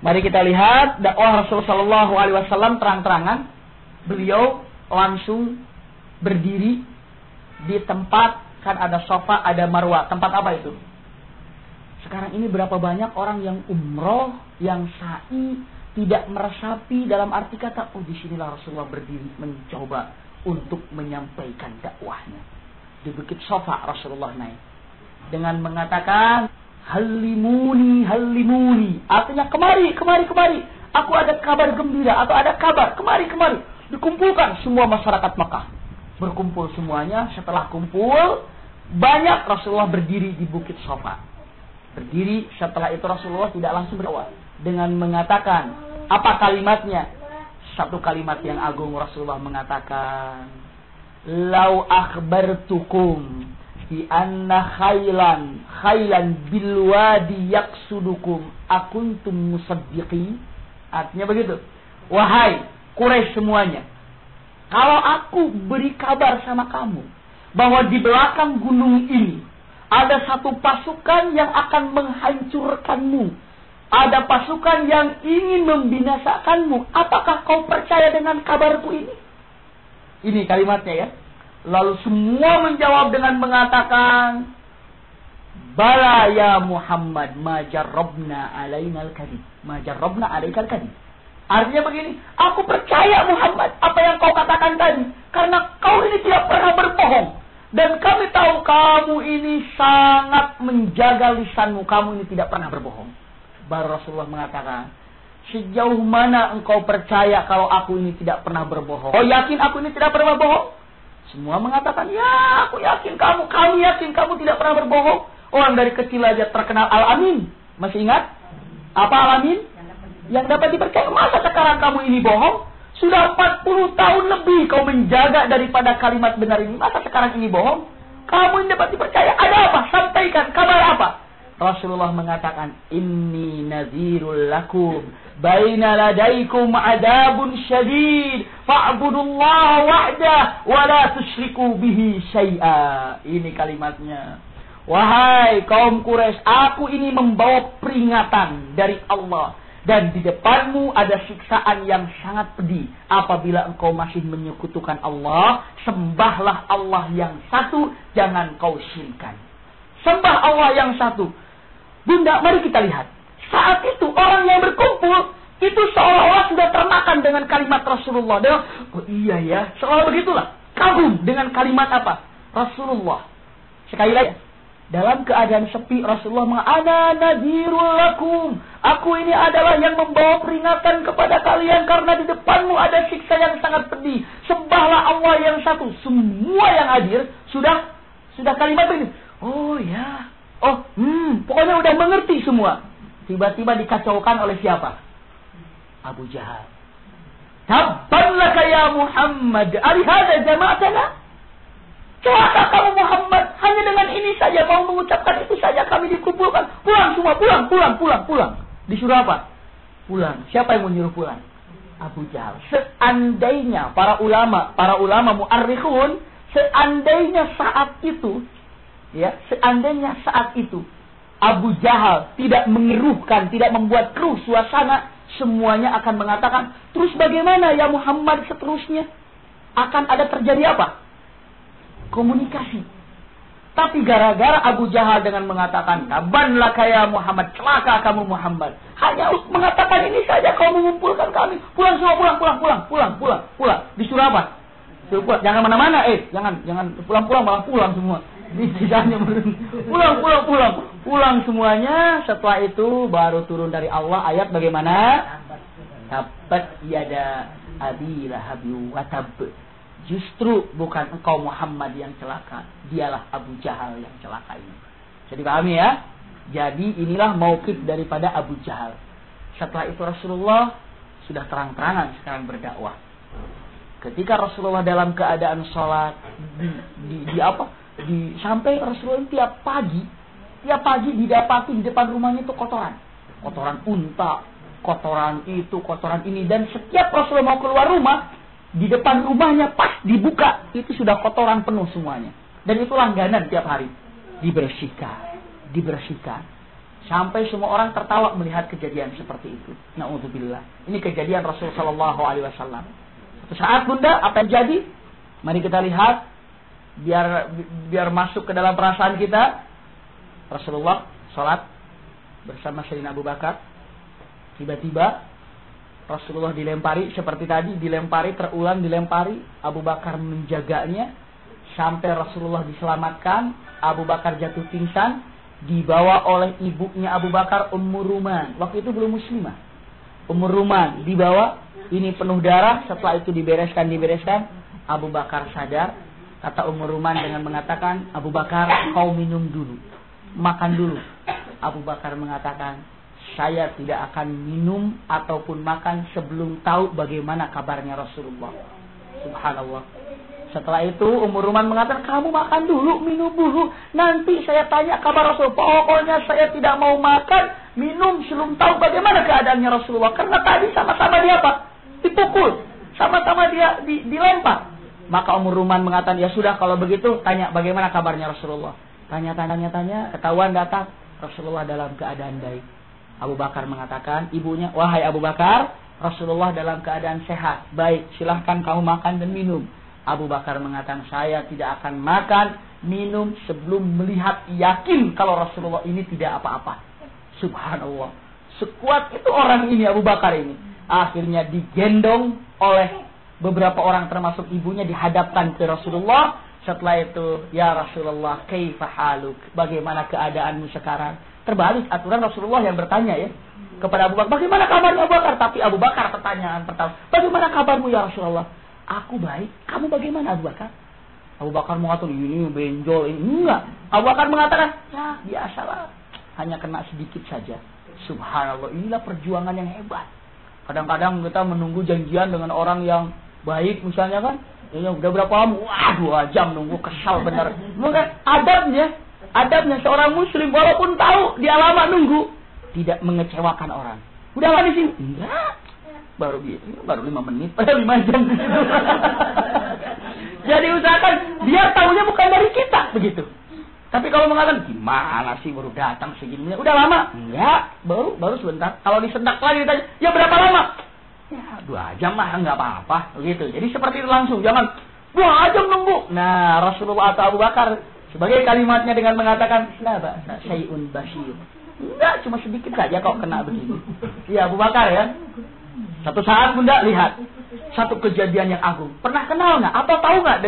Mari kita lihat dakwah Rasulullah sallallahu alaihi wasallam terang-terangan. Beliau langsung berdiri di tempat, kan ada Safa, ada Marwah. Tempat apa itu? Sekarang ini berapa banyak orang yang umroh, yang sa'i, tidak meresapi, dalam arti kata, oh disinilah Rasulullah berdiri mencoba untuk menyampaikan dakwahnya. Di Bukit Safa Rasulullah naik dengan mengatakan halimuni, halimuni. Artinya kemari. Aku ada kabar gembira atau ada kabar. Kemari. Dikumpulkan semua masyarakat Makkah. Berkumpul semuanya. Setelah kumpul, banyak Rasulullah berdiri di Bukit Safa. Berdiri, setelah itu Rasulullah tidak langsung berdakwah. Dengan mengatakan, apa kalimatnya? Satu kalimat yang agung Rasulullah mengatakan, lau akhbartukum bi anna khailan bil wadi yaksudukum akuntum musaddiqin. Artinya begitu. Wahai Quraisy semuanya, kalau aku beri kabar sama kamu bahwa di belakang gunung ini ada satu pasukan yang akan menghancurkanmu, ada pasukan yang ingin membinasakanmu, apakah kau percaya dengan kabarku ini? Ini kalimatnya ya. Lalu semua menjawab dengan mengatakan, bala ya Muhammad, ma jarrabna alainal kadhib. Ma jarrabna alaikal kadhib. Artinya begini, aku percaya Muhammad apa yang kau katakan tadi, karena kau ini tidak pernah berbohong. Dan kami tahu kamu ini sangat menjaga lisanmu, kamu ini tidak pernah berbohong. Baru Rasulullah mengatakan, sejauh mana engkau percaya kalau aku ini tidak pernah berbohong? Kau yakin aku ini tidak pernah berbohong? Semua mengatakan, ya aku yakin kamu yakin kamu tidak pernah berbohong. Orang dari kecil aja terkenal Al-Amin. Masih ingat? Apa Al-Amin? Yang dapat dipercaya. Masa sekarang kamu ini bohong? Sudah 40 tahun lebih kau menjaga daripada kalimat benar ini. Masa sekarang ini bohong? Kamu ini dapat dipercaya. Ada apa? Sampaikan. Kabar apa? Rasulullah mengatakan, inni nadhirul lakum baina ladaikum adabun syadid fa'budullaha wahdah wa la tusyriku bihi syai'a. Ini kalimatnya. Wahai kaum Quraisy, aku ini membawa peringatan dari Allah Dan di depanmu ada siksaan yang sangat pedih. Apabila engkau masih menyekutukan Allah, sembahlah Allah yang satu, jangan kau syirikkan. Sembah Allah yang satu. Bunda, mari kita lihat. Saat itu orang yang berkumpul, itu seolah-olah sudah termakan dengan kalimat Rasulullah. Dan, oh iya ya, seolah begitulah. Kagum dengan kalimat apa? Rasulullah. Sekali lagi. Dalam keadaan sepi, Rasulullah mengatakan, Ana nadhirul lakum. Aku ini adalah yang membawa peringatan kepada kalian karena di depanmu ada siksa yang sangat pedih. Sembahlah Allah yang satu. Semua yang hadir sudah kalimat ini. Oh ya. Oh, pokoknya udah mengerti semua. Tiba-tiba dikacaukan oleh siapa? Abu Jahal. Tabban laka ya Muhammad. Alihada jama'atana. Celaka kamu Muhammad, hanya dengan ini saja mau mengucapkan itu saja kami dikumpulkan. Pulang semua, pulang. Disuruh apa? Pulang. Siapa yang mau nyuruh pulang? Abu Jahal. Seandainya para ulama mu'arrikhun, seandainya saat itu Abu Jahal tidak mengeruhkan, tidak membuat keruh suasana, semuanya akan mengatakan, terus bagaimana ya Muhammad seterusnya? Akan ada terjadi apa? Komunikasi. Tapi gara-gara Abu Jahal dengan mengatakan Tabban laka ya Muhammad, celaka kamu Muhammad, hanya mengatakan ini saja kau mengumpulkan kami. Pulang semua, pulang. Disuruh apa? Disuruh pulang. Jangan mana-mana, jangan pulang malah pulang semua. Tidak pulang semuanya. Setelah itu baru turun dari Allah ayat bagaimana? Tabbat yada abi lahabi wa tabb. Justru bukan engkau Muhammad yang celaka, dialah Abu Jahal yang celaka ini. Jadi pahami ya? Jadi inilah mauqif daripada Abu Jahal. Setelah itu Rasulullah sudah terang-terangan sekarang berdakwah. Ketika Rasulullah dalam keadaan sholat, sampai Rasulullah tiap pagi didapati di depan rumahnya itu kotoran unta, kotoran itu, kotoran ini, dan setiap Rasulullah mau keluar rumah, di depan rumahnya pas dibuka itu sudah kotoran penuh semuanya. Dan itu langganan tiap hari. Dibersihkan. Sampai semua orang tertawa melihat kejadian seperti itu. Na'udzubillah. Ini kejadian Rasul sallallahu alaihi wasallam. Suatu saat Bunda, apa yang jadi? Mari kita lihat biar masuk ke dalam perasaan kita. Rasulullah salat bersama Sayyidina Abu Bakar. Tiba-tiba Rasulullah dilempari seperti tadi, dilempari, Abu Bakar menjaganya sampai Rasulullah diselamatkan. Abu Bakar jatuh pingsan, dibawa oleh ibunya Abu Bakar, Ummu Ruman. Waktu itu belum muslimah. Ummu Ruman dibawa, ini penuh darah. Setelah itu dibereskan, Abu Bakar sadar. Kata Ummu Ruman dengan mengatakan, Abu Bakar, kau minum dulu, makan dulu. Abu Bakar mengatakan, saya tidak akan minum ataupun makan sebelum tahu bagaimana kabarnya Rasulullah. Subhanallah. Setelah itu Ummu Ruman mengatakan, kamu makan dulu, minum dulu, nanti saya tanya kabar Rasul. Pokoknya saya tidak mau makan, minum sebelum tahu bagaimana keadaannya Rasulullah. Karena tadi sama-sama dia apa? Dipukul, sama-sama dia dilempar. Maka Ummu Ruman mengatakan, ya sudah kalau begitu tanya bagaimana kabarnya Rasulullah. Tanya, ketahuan datang Rasulullah dalam keadaan baik. Abu Bakar mengatakan, ibunya, wahai Abu Bakar, Rasulullah dalam keadaan sehat. Baik, silahkan kamu makan dan minum. Abu Bakar mengatakan, saya tidak akan makan, minum sebelum melihat yakin kalau Rasulullah ini tidak apa-apa. Subhanallah. Sekuat itu orang ini, Abu Bakar ini. Akhirnya digendong oleh beberapa orang termasuk ibunya, dihadapkan ke Rasulullah. Setelah itu, ya Rasulullah, kaifa haluk? Bagaimana keadaanmu sekarang? Terbalik aturan Rasulullah yang bertanya ya kepada Abu Bakar, bagaimana kabarmu Abu Bakar? Tapi Abu Bakar pertanyaan pertama, bagaimana kabarmu ya Rasulullah? Aku baik, kamu bagaimana Abu Bakar? Abu Bakar mengatakan, ini benjol, ini enggak. Abu Bakar mengatakan, ya biasalah, hanya kena sedikit saja. Subhanallah, inilah perjuangan yang hebat. Kadang-kadang kita menunggu janjian dengan orang yang baik misalnya kan, ya udah berapa lama? Wah, 2 jam nunggu, kesal benar. Maka adabnya seorang muslim walaupun tahu dia lama nunggu, tidak mengecewakan orang. Udah lama di sini? Enggak. Baru 5 menit, padahal 5 jam. Jadi usahakan dia tahunya bukan dari kita begitu. Tapi kalau mengatakan, gimana sih baru datang segini? Udah lama? Enggak, baru sebentar. Kalau disendak lagi ditanya, ya berapa lama? Ya 2 jam mah enggak apa-apa. Begitu. Jadi seperti itu langsung, jangan 2 jam nunggu. Nah, Rasulullah atau Abu Bakar sebagai kalimatnya dengan mengatakan, la ba'sa syai'un basyir. Enggak, cuma sedikit saja kok kena begini. Iya, Abu Bakar ya. Satu saat Bunda lihat satu kejadian yang agung. Pernah kenal nggak? Atau tahu nggak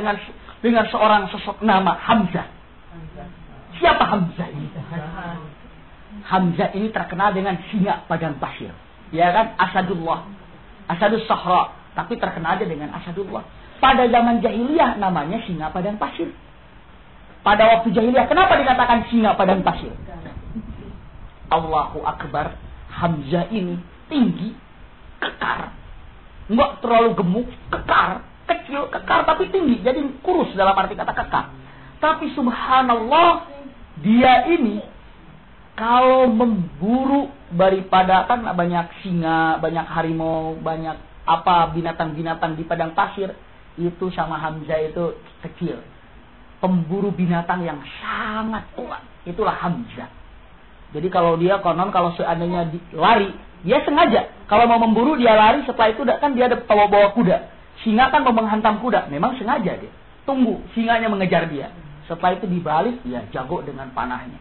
dengan seorang sosok nama Hamzah? Siapa Hamzah ini? Hamzah ini terkenal dengan singa padang pasir. Ya kan? Asadullah. Asadus Sahra. Tapi terkenal aja dengan Asadullah. Pada zaman jahiliyah namanya singa padang pasir. Pada waktu jahiliyah, kenapa dikatakan singa padang pasir? Allahu Akbar. Hamzah ini tinggi, kekar. Enggak terlalu gemuk, kekar. Kecil, kekar, tapi tinggi. Jadi kurus dalam arti kata kekar. Tapi subhanallah, dia ini kalau memburu daripada kan banyak singa, banyak harimau, banyak apa binatang-binatang di padang pasir, itu sama Hamzah itu kecil. Pemburu binatang yang sangat kuat. Itulah Hamzah. Jadi kalau dia konon kalau seandainya lari, dia sengaja. Kalau mau memburu dia lari, setelah itu kan dia ada bawa kuda. Singa kan mau menghantam kuda, memang sengaja dia. Tunggu singanya mengejar dia. Setelah itu dibalik, dia jago dengan panahnya.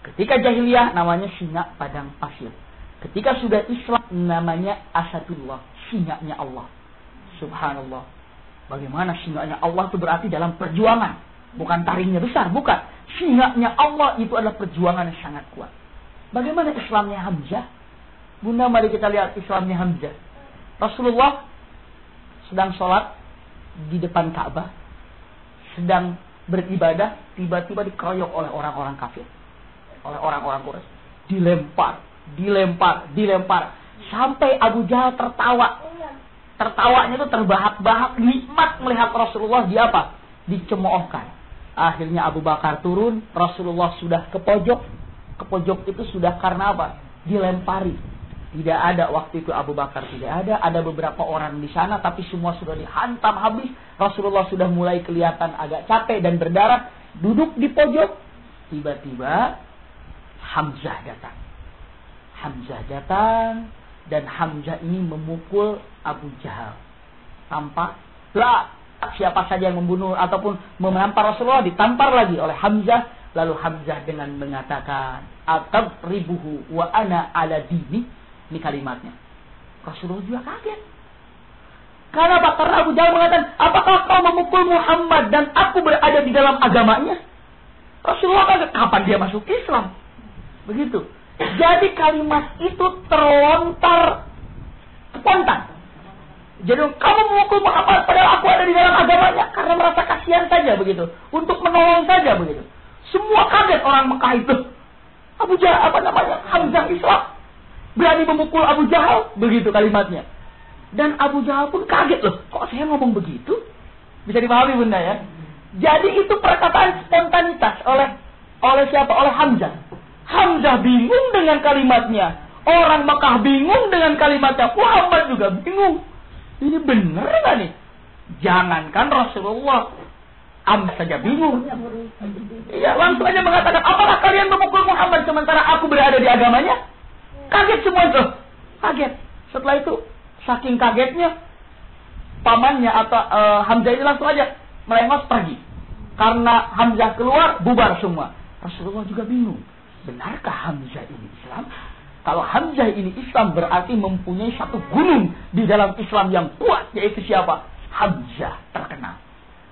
Ketika jahiliyah namanya singa padang pasir. Ketika sudah Islam namanya Asadullah, singanya Allah. Subhanallah. Bagaimana singanya Allah itu berarti dalam perjuangan. Bukan taringnya besar, bukan. Singanya Allah itu adalah perjuangan yang sangat kuat. Bagaimana Islamnya Hamzah? Bunda, mari kita lihat Islamnya Hamzah. Rasulullah sedang sholat di depan Ka'bah, sedang beribadah, tiba-tiba dikeroyok oleh orang-orang kafir, oleh orang-orang Quraisy. Dilempar, sampai Abu Jahal tertawa. Tertawanya itu terbahak-bahak, nikmat melihat Rasulullah dicemoohkan. Akhirnya Abu Bakar turun, Rasulullah sudah ke pojok. Ke pojok itu sudah karena apa? Dilempari. Tidak ada waktu itu Abu Bakar tidak ada beberapa orang di sana, tapi semua sudah dihantam habis. Rasulullah sudah mulai kelihatan agak capek dan berdarah, duduk di pojok. Tiba-tiba Hamzah datang dan Hamzah ini memukul Abu Jahal. Tampak siapa saja yang membunuh ataupun menampar Rasulullah ditampar lagi oleh Hamzah. Lalu Hamzah dengan mengatakan, "Atadribuhu wa ana ala dini." Ini kalimatnya. Rasulullah juga kaget. Kenapa? Karena Abu Jahal mengatakan, "Apakah kau memukul Muhammad dan aku berada di dalam agamanya?" Rasulullah kaget. Kapan dia masuk Islam? Begitu. Jadi kalimat itu terlontar spontan. Jadi kamu memukul Muhammad padahal aku ada di dalam agamanya, karena merasa kasihan saja begitu, untuk menolong saja begitu. Semua kaget orang Mekah itu. Abu Jahal Hamzah Islam berani memukul Abu Jahal, begitu kalimatnya. Dan Abu Jahal pun kaget, loh, kok saya ngomong begitu? Bisa dipahami Bunda ya? Jadi itu perkataan spontanitas oleh siapa? Oleh Hamzah. Hamzah bingung dengan kalimatnya. Orang Mekah bingung dengan kalimatnya. Muhammad juga bingung. Ini benar nggak nih? Jangankan Rasulullah, saja bingung. Iya, langsung aja mengatakan, apakah kalian memukul Muhammad sementara aku berada di agamanya? Kaget semua itu. Kaget. Setelah itu, saking kagetnya, pamannya atau Hamzah ini langsung aja melengos pergi. Karena Hamzah keluar, bubar semua. Rasulullah juga bingung. Benarkah Hamzah ini Islam? Kalau Hamzah ini Islam berarti mempunyai satu gunung di dalam Islam yang kuat, yaitu siapa? Hamzah terkenal.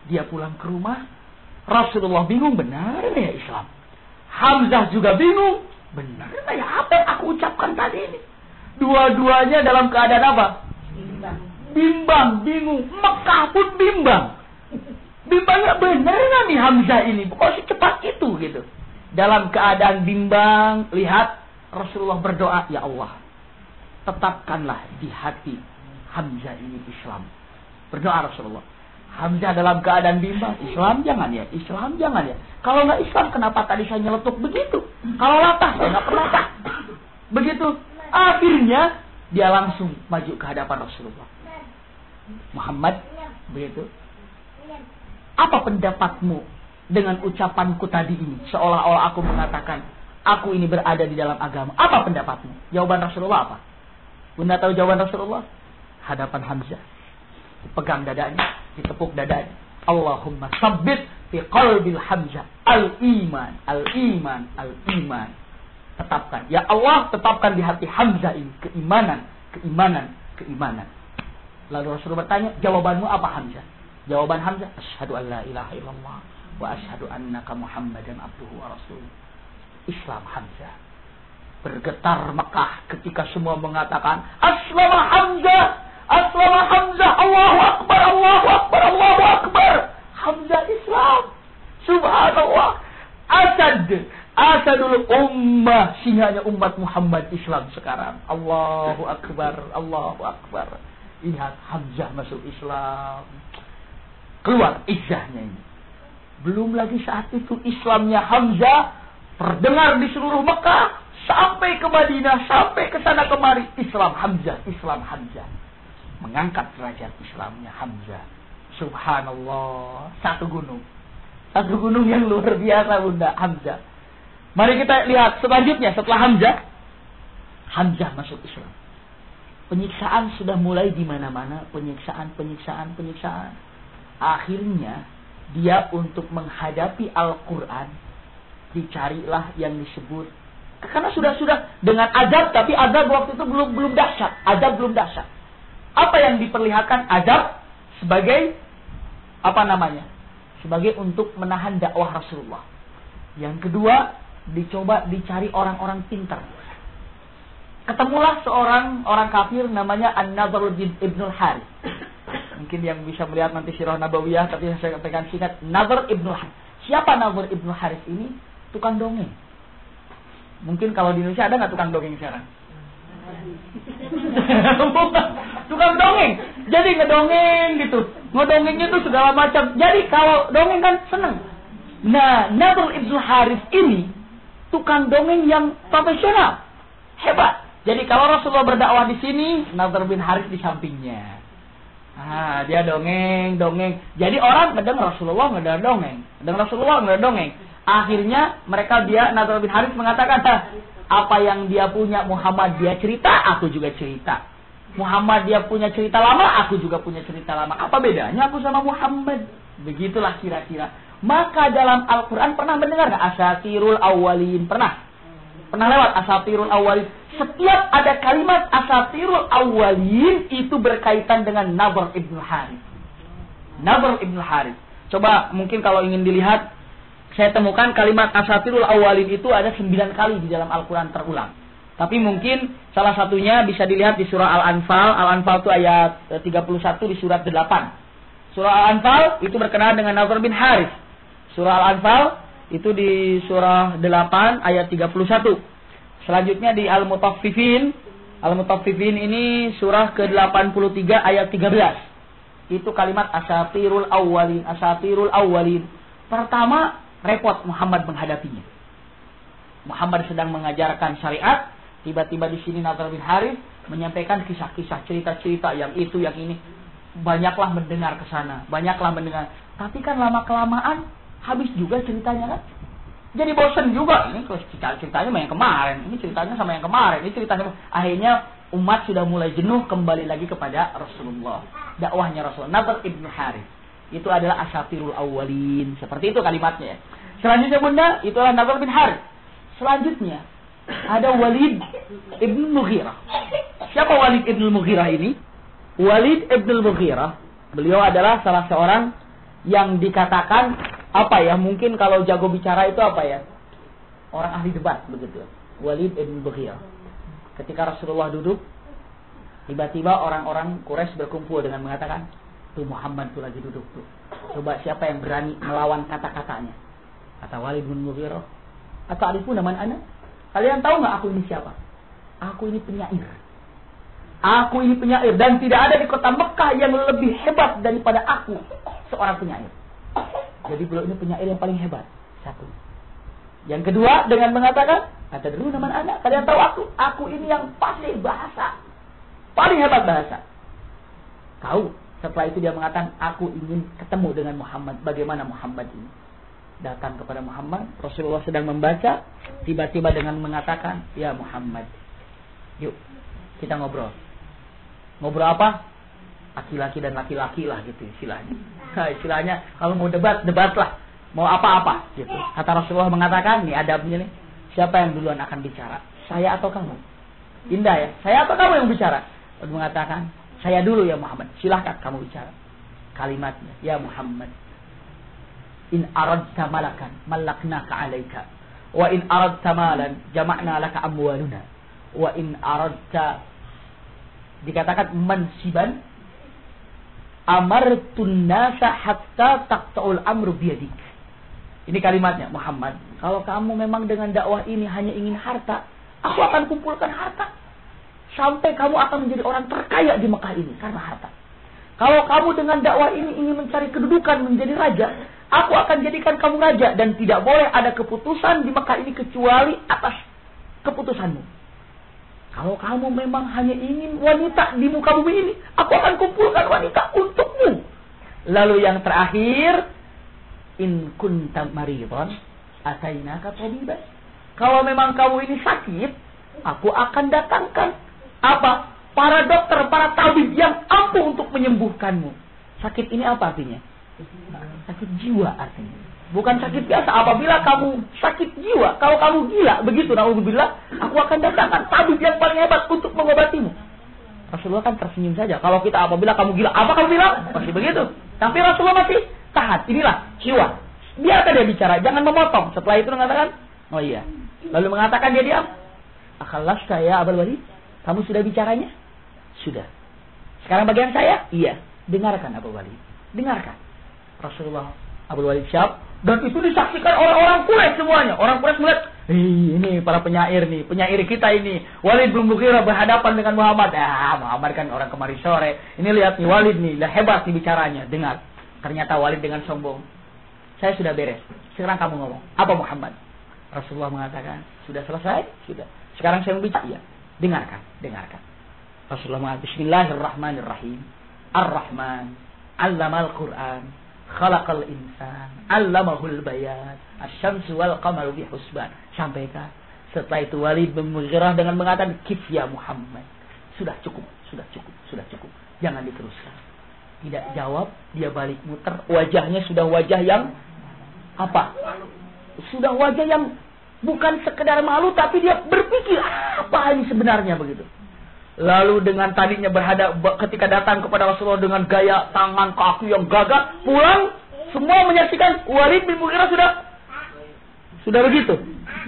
Dia pulang ke rumah, Rasulullah bingung, benar ya Islam? Hamzah juga bingung, benar ya apa yang aku ucapkan tadi ini? Dua-duanya dalam keadaan apa? Bimbang, bingung. Mekah pun bimbang. Bimbangnya benar nggak nih Hamzah ini? Kok secepat itu gitu? Dalam keadaan bimbang, lihat Rasulullah berdoa, ya Allah, tetapkanlah di hati Hamzah ini Islam. Berdoa Rasulullah. Hamzah dalam keadaan bimbang, Islam jangan ya, Islam jangan ya. Kalau nggak Islam, kenapa tadi saya nyeletuk begitu? Kalau latah, saya nggak pernah latah. Begitu. Akhirnya dia langsung maju ke hadapan Rasulullah. Muhammad, begitu. Apa pendapatmu dengan ucapanku tadi ini? Seolah-olah aku mengatakan, aku ini berada di dalam agama. Apa pendapatmu? Jawaban Rasulullah apa? Bunda tahu jawaban Rasulullah? Hadapan Hamzah. Pegang dadanya, ditepuk dadanya. Allahumma sabbit fi qalbil Hamzah. Al-iman, al-iman, al-iman. Tetapkan. Ya Allah, tetapkan di hati Hamzah ini. Keimanan, keimanan, keimanan. Lalu Rasulullah bertanya, jawabanmu apa Hamzah? Jawaban Hamzah, asyhadu an la ilaha illallah wa asyhadu annaka Muhammadan abduhu wa rasuluh. Islam Hamzah. Bergetar Mekah ketika semua mengatakan, Aslama Hamzah, Aslama Hamzah, Allahu Akbar, Allahu Akbar, Allahu Akbar. Hamzah Islam. Subhanallah. Asadul ummah, singanya umat Muhammad Islam sekarang. Allahu Akbar, Allahu Akbar. Lihat Hamzah masuk Islam. Keluar izzahnya ini. Belum lagi saat itu Islamnya Hamzah terdengar di seluruh Mekah sampai ke Madinah, sampai ke sana kemari. Islam Hamzah, Islam Hamzah. Mengangkat derajat Islamnya Hamzah. Subhanallah. Satu gunung yang luar biasa Bunda, Hamzah. Mari kita lihat selanjutnya setelah Hamzah. Hamzah masuk Islam. Penyiksaan sudah mulai di mana-mana, penyiksaan. Akhirnya dia untuk menghadapi Al-Quran dicarilah yang disebut, karena sudah dengan azab, tapi azab waktu itu belum dahsyat. Azab belum dahsyat. Apa yang diperlihatkan azab sebagai sebagai untuk menahan dakwah Rasulullah. Yang kedua, dicari orang-orang pintar. Ketemulah orang kafir namanya An-Nadhr ibnul Harith. Mungkin yang bisa melihat nanti Sirah Nabawiyah, tapi saya katakan singkat, Nadhr ibnul Harith. Siapa Nadhr ibnul Harith ini? Tukang dongeng. Mungkin kalau di Indonesia ada nggak tukang dongeng sekarang? Tukang dongeng. Jadi ngedongeng gitu. Ngedongengnya itu segala macam. Jadi kalau dongeng kan seneng. Nah, Nadhr ibnul Harith ini tukang dongeng yang profesional. Hebat. Jadi kalau Rasulullah berdakwah di sini, Nadhr bin Harith di sampingnya. Dia dongeng. Jadi orang ngedengar Rasulullah ngedengar dongeng. Akhirnya Nadhr bin Harith mengatakan, apa yang dia punya Muhammad dia cerita, aku juga cerita. Muhammad dia punya cerita lama, aku juga punya cerita lama. Apa bedanya aku sama Muhammad? Begitulah kira-kira. Maka dalam Al-Quran pernah mendengar nggak Asatirul Awwalin? Pernah lewat Asatirul Awwalin. Setiap ada kalimat Asatirul Awwalin itu berkaitan dengan Nadhr ibn Harith. Nadhr ibn Harith. Coba mungkin kalau ingin dilihat, saya temukan kalimat Asatirul Awwalin itu ada 9 kali di dalam Al-Quran terulang. Tapi mungkin salah satunya bisa dilihat di surah Al-Anfal. Al-Anfal itu ayat 31 di surat 8. Surah Al-Anfal itu berkenaan dengan Nadhr bin Harith. Surah Al-Anfal itu di surah 8 ayat 31. Selanjutnya di Al-Mutaffifin. Al-Mutaffifin ini surah ke-83 ayat 13. Itu kalimat Asatirul Awwalin. Asatirul Awwalin. Pertama, repot Muhammad menghadapinya. Muhammad sedang mengajarkan syariat. Tiba-tiba di sini Nadhr bin Harith menyampaikan kisah-kisah, cerita-cerita yang itu, yang ini. Banyaklah mendengar ke sana. Tapi kan lama-kelamaan habis juga ceritanya kan. Jadi bosan juga. Ini ceritanya sama yang kemarin. Ini ceritanya sama yang kemarin. Ini ceritanya. Akhirnya umat sudah mulai jenuh, kembali lagi kepada Rasulullah. Dakwahnya Rasulullah. Nadhr ibn Harith. Itu adalah Asatirul Awwalin. Seperti itu kalimatnya. Selanjutnya Bunda, itulah Nadhr bin Harith. Selanjutnya ada Walid ibn Mughirah. Siapa Walid ibn Mughirah ini? Walid ibn Mughirah, beliau adalah salah seorang yang dikatakan mungkin kalau jago bicara itu orang ahli debat begitu. Walid ibn Mughirah. Ketika Rasulullah duduk, tiba-tiba orang-orang Quraisy berkumpul dengan mengatakan, tuh Muhammad tuh lagi duduk tuh. Coba siapa yang berani melawan kata-katanya? Kata Walid bin Mughirah, "Ata'rifuna man ana?" Kalian tahu nggak aku ini siapa? Aku ini penyair. Dan tidak ada di kota Mekah yang lebih hebat daripada aku, seorang penyair. Jadi beliau ini penyair yang paling hebat. Satu. Yang kedua dengan mengatakan, "Atadruna man ana?" Kalian tahu aku ini yang fasih bahasa. Paling hebat bahasa. Tahu. Setelah itu dia mengatakan, aku ingin ketemu dengan Muhammad. Bagaimana Muhammad ini? datang kepada Muhammad. Rasulullah sedang membaca, tiba-tiba dengan mengatakan, "Ya Muhammad, yuk kita ngobrol." Ngobrol apa? Laki-laki dan laki-laki lah gitu istilahnya. Nah, istilahnya kalau mau debat lah. Mau apa-apa gitu. Kata Rasulullah mengatakan, nih adabnya nih, siapa yang duluan akan bicara? Saya atau kamu? Indah ya. Saya atau kamu yang bicara? Lalu mengatakan, saya dulu ya Muhammad. Silahkan kamu bicara. Kalimatnya, ya Muhammad, in aradta malakan malaknaka alaika, wa in aradta malan jama'na laka amwaluna, wa in aradta, dikatakan mansiban, amartun nasa hatta taqta'ul amru biyadik. Ini kalimatnya, Muhammad, kalau kamu memang dengan dakwah ini hanya ingin harta, aku akan kumpulkan harta sampai kamu akan menjadi orang terkaya di Mekah ini karena harta. Kalau kamu dengan dakwah ini ingin mencari kedudukan menjadi raja, aku akan jadikan kamu raja dan tidak boleh ada keputusan di Mekah ini kecuali atas keputusanmu. Kalau kamu memang hanya ingin wanita di muka bumi ini, aku akan kumpulkan wanita untukmu. Lalu yang terakhir, in kunta maridhan atainaka tabiban. Kalau memang kamu ini sakit, aku akan datangkan apa? Para dokter, para tabib yang ampuh untuk menyembuhkanmu. Sakit ini apa artinya? Sakit jiwa artinya. Bukan sakit biasa. Apabila kamu sakit jiwa, kalau kamu gila, begitu, na'udzubillah, aku akan datangkan tabib yang paling hebat untuk mengobatimu. Rasulullah kan tersenyum saja. Kalau kita apabila kamu gila, apa kamu bilang? Masih begitu. Tapi Rasulullah masih tahan. Inilah jiwa. Biarkan dia bicara, jangan memotong. Setelah itu mengatakan, oh iya. Lalu mengatakan dia diam. Akhallasta ya Abul Walid, kamu sudah bicaranya? Sudah. Sekarang bagian saya? Iya. Dengarkan Abul Walid. Dengarkan. Rasulullah Abul Walid siap. Dan itu disaksikan orang-orang Quraisy semuanya. Orang Quraisy melihat, ini para penyair nih, penyair kita ini. Walid bin Mughirah berhadapan dengan Muhammad. Muhammad kan orang kemarin sore. Ini lihat nih Walid nih, hebat nih bicaranya. Dengar. Ternyata Walid dengan sombong. Saya sudah beres. Sekarang kamu ngomong. Apa Muhammad? Rasulullah mengatakan, sudah selesai? Sudah. Sekarang saya mau bicara. Iya. Dengarkan. Rasulullah mengatakan, Bismillahirrahmanirrahim. Ar-Rahman. Allamal Quran. Khalaqal insan, 'allamahul bayan, asy-syamsu wal qamaru bihusban. Sampaikan. Setelah itu Walid bin Mughirah dengan mengatakan, "Kif ya Muhammad." Sudah cukup. Jangan diteruskan. Tidak jawab, dia balik muter, wajahnya sudah wajah yang apa? Sudah wajah yang bukan sekedar malu, tapi dia berpikir, apa ini sebenarnya begitu. Lalu dengan tadinya ketika datang kepada Rasulullah dengan gaya tangan kaki yang gagah, pulang semua menyaksikan Walid bin Mughirah sudah begitu.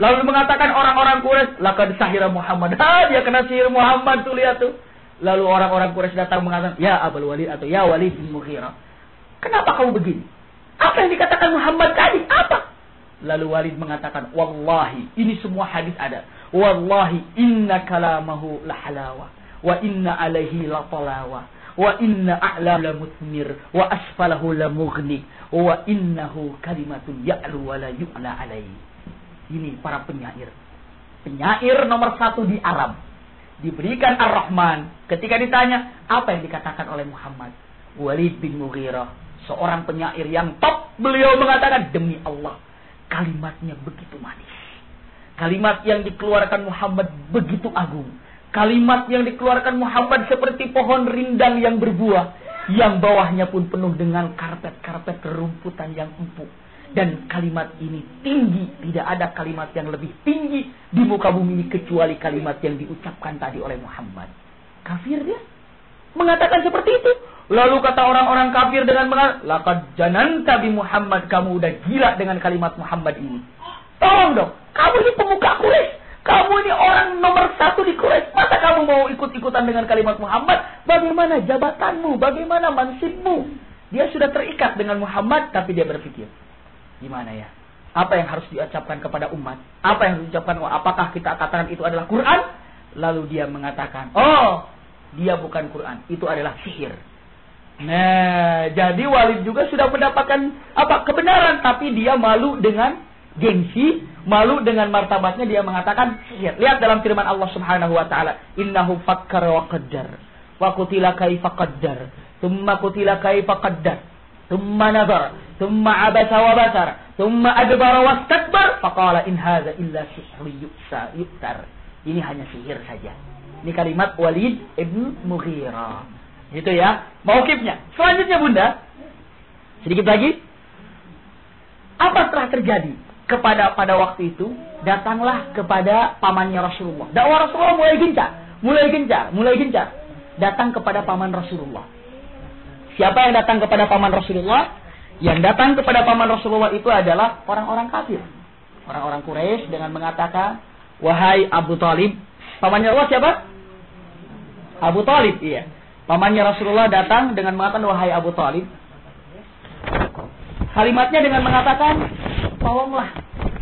Lalu mengatakan orang-orang Quraisy, laqad sahira Muhammad. Dia kena sihir Muhammad tuh, lihat tuh. Lalu orang-orang Quraisy datang mengatakan, ya Abul Walid atau ya Walid bin Mughirah, kenapa kamu begini? Apa yang dikatakan Muhammad tadi? Apa? Lalu Walid mengatakan, wallahi, ini semua hadis ada. Wallahi inna kalamahu lahalawa. Wa inna alaihi latalawa. Wa inna a'la lamuthmir. Wa asfalahu lamughni. Wa innahu kalimatun ya'lu wa la yu'la alaihi. Ini para penyair. Penyair nomor 1 di Arab. Diberikan Ar-Rahman. Ketika ditanya, apa yang dikatakan oleh Muhammad? Walid bin Mughirah, seorang penyair yang top. Beliau mengatakan, demi Allah, kalimatnya begitu manis. Kalimat yang dikeluarkan Muhammad begitu agung. Kalimat yang dikeluarkan Muhammad seperti pohon rindang yang berbuah, yang bawahnya pun penuh dengan karpet-karpet rumputan yang empuk. Dan kalimat ini tinggi, tidak ada kalimat yang lebih tinggi di muka bumi ini kecuali kalimat yang diucapkan tadi oleh Muhammad. Kafir dia mengatakan seperti itu. Lalu kata orang-orang kafir dengan mengatakan, laqad jananta bi Muhammad, kamu udah gila dengan kalimat Muhammad ini. Tolong dong, kamu ini pemuka Quraisy. Kamu ini orang nomor 1 di Quraisy. Masa kamu mau ikut-ikutan dengan kalimat Muhammad? Bagaimana jabatanmu? Bagaimana mansibmu? Dia sudah terikat dengan Muhammad, tapi dia berpikir, gimana ya? Apa yang harus diucapkan kepada umat? Apa yang diucapkan? Apakah kita katakan itu adalah Quran? Lalu dia mengatakan, oh, dia bukan Quran. Itu adalah sihir. Nah, jadi Walid juga sudah mendapatkan kebenaran, tapi dia malu dengan gengsi, malu dengan martabatnya, dia mengatakan sihir. Lihat dalam firman Allah Subhanahu wa taala, innahu fakkara wa qaddar wa qutila kaifa qaddar thumma qutila kaifa qaddar. thumma nazar, thumma abasa wa basar, thumma adbara wastakbar, faqala in hadza illa sihrun yu'tar. Ini hanya sihir saja. Ini kalimat Walid ibn Mughirah. Itu ya, mauqifnya. Selanjutnya Bunda, sedikit lagi. Apa telah terjadi pada waktu itu? Datanglah kepada pamannya Rasulullah. Dakwah Rasulullah mulai gencar. Datang kepada paman Rasulullah. Siapa yang datang kepada paman Rasulullah? Yang datang kepada paman Rasulullah itu adalah orang-orang kafir. Orang-orang Quraisy dengan mengatakan, wahai Abu Talib. Pamannya Allah siapa? Abu Talib, iya. Pamannya Rasulullah datang dengan mengatakan, wahai Abu Talib. Kalimatnya dengan mengatakan, tolonglah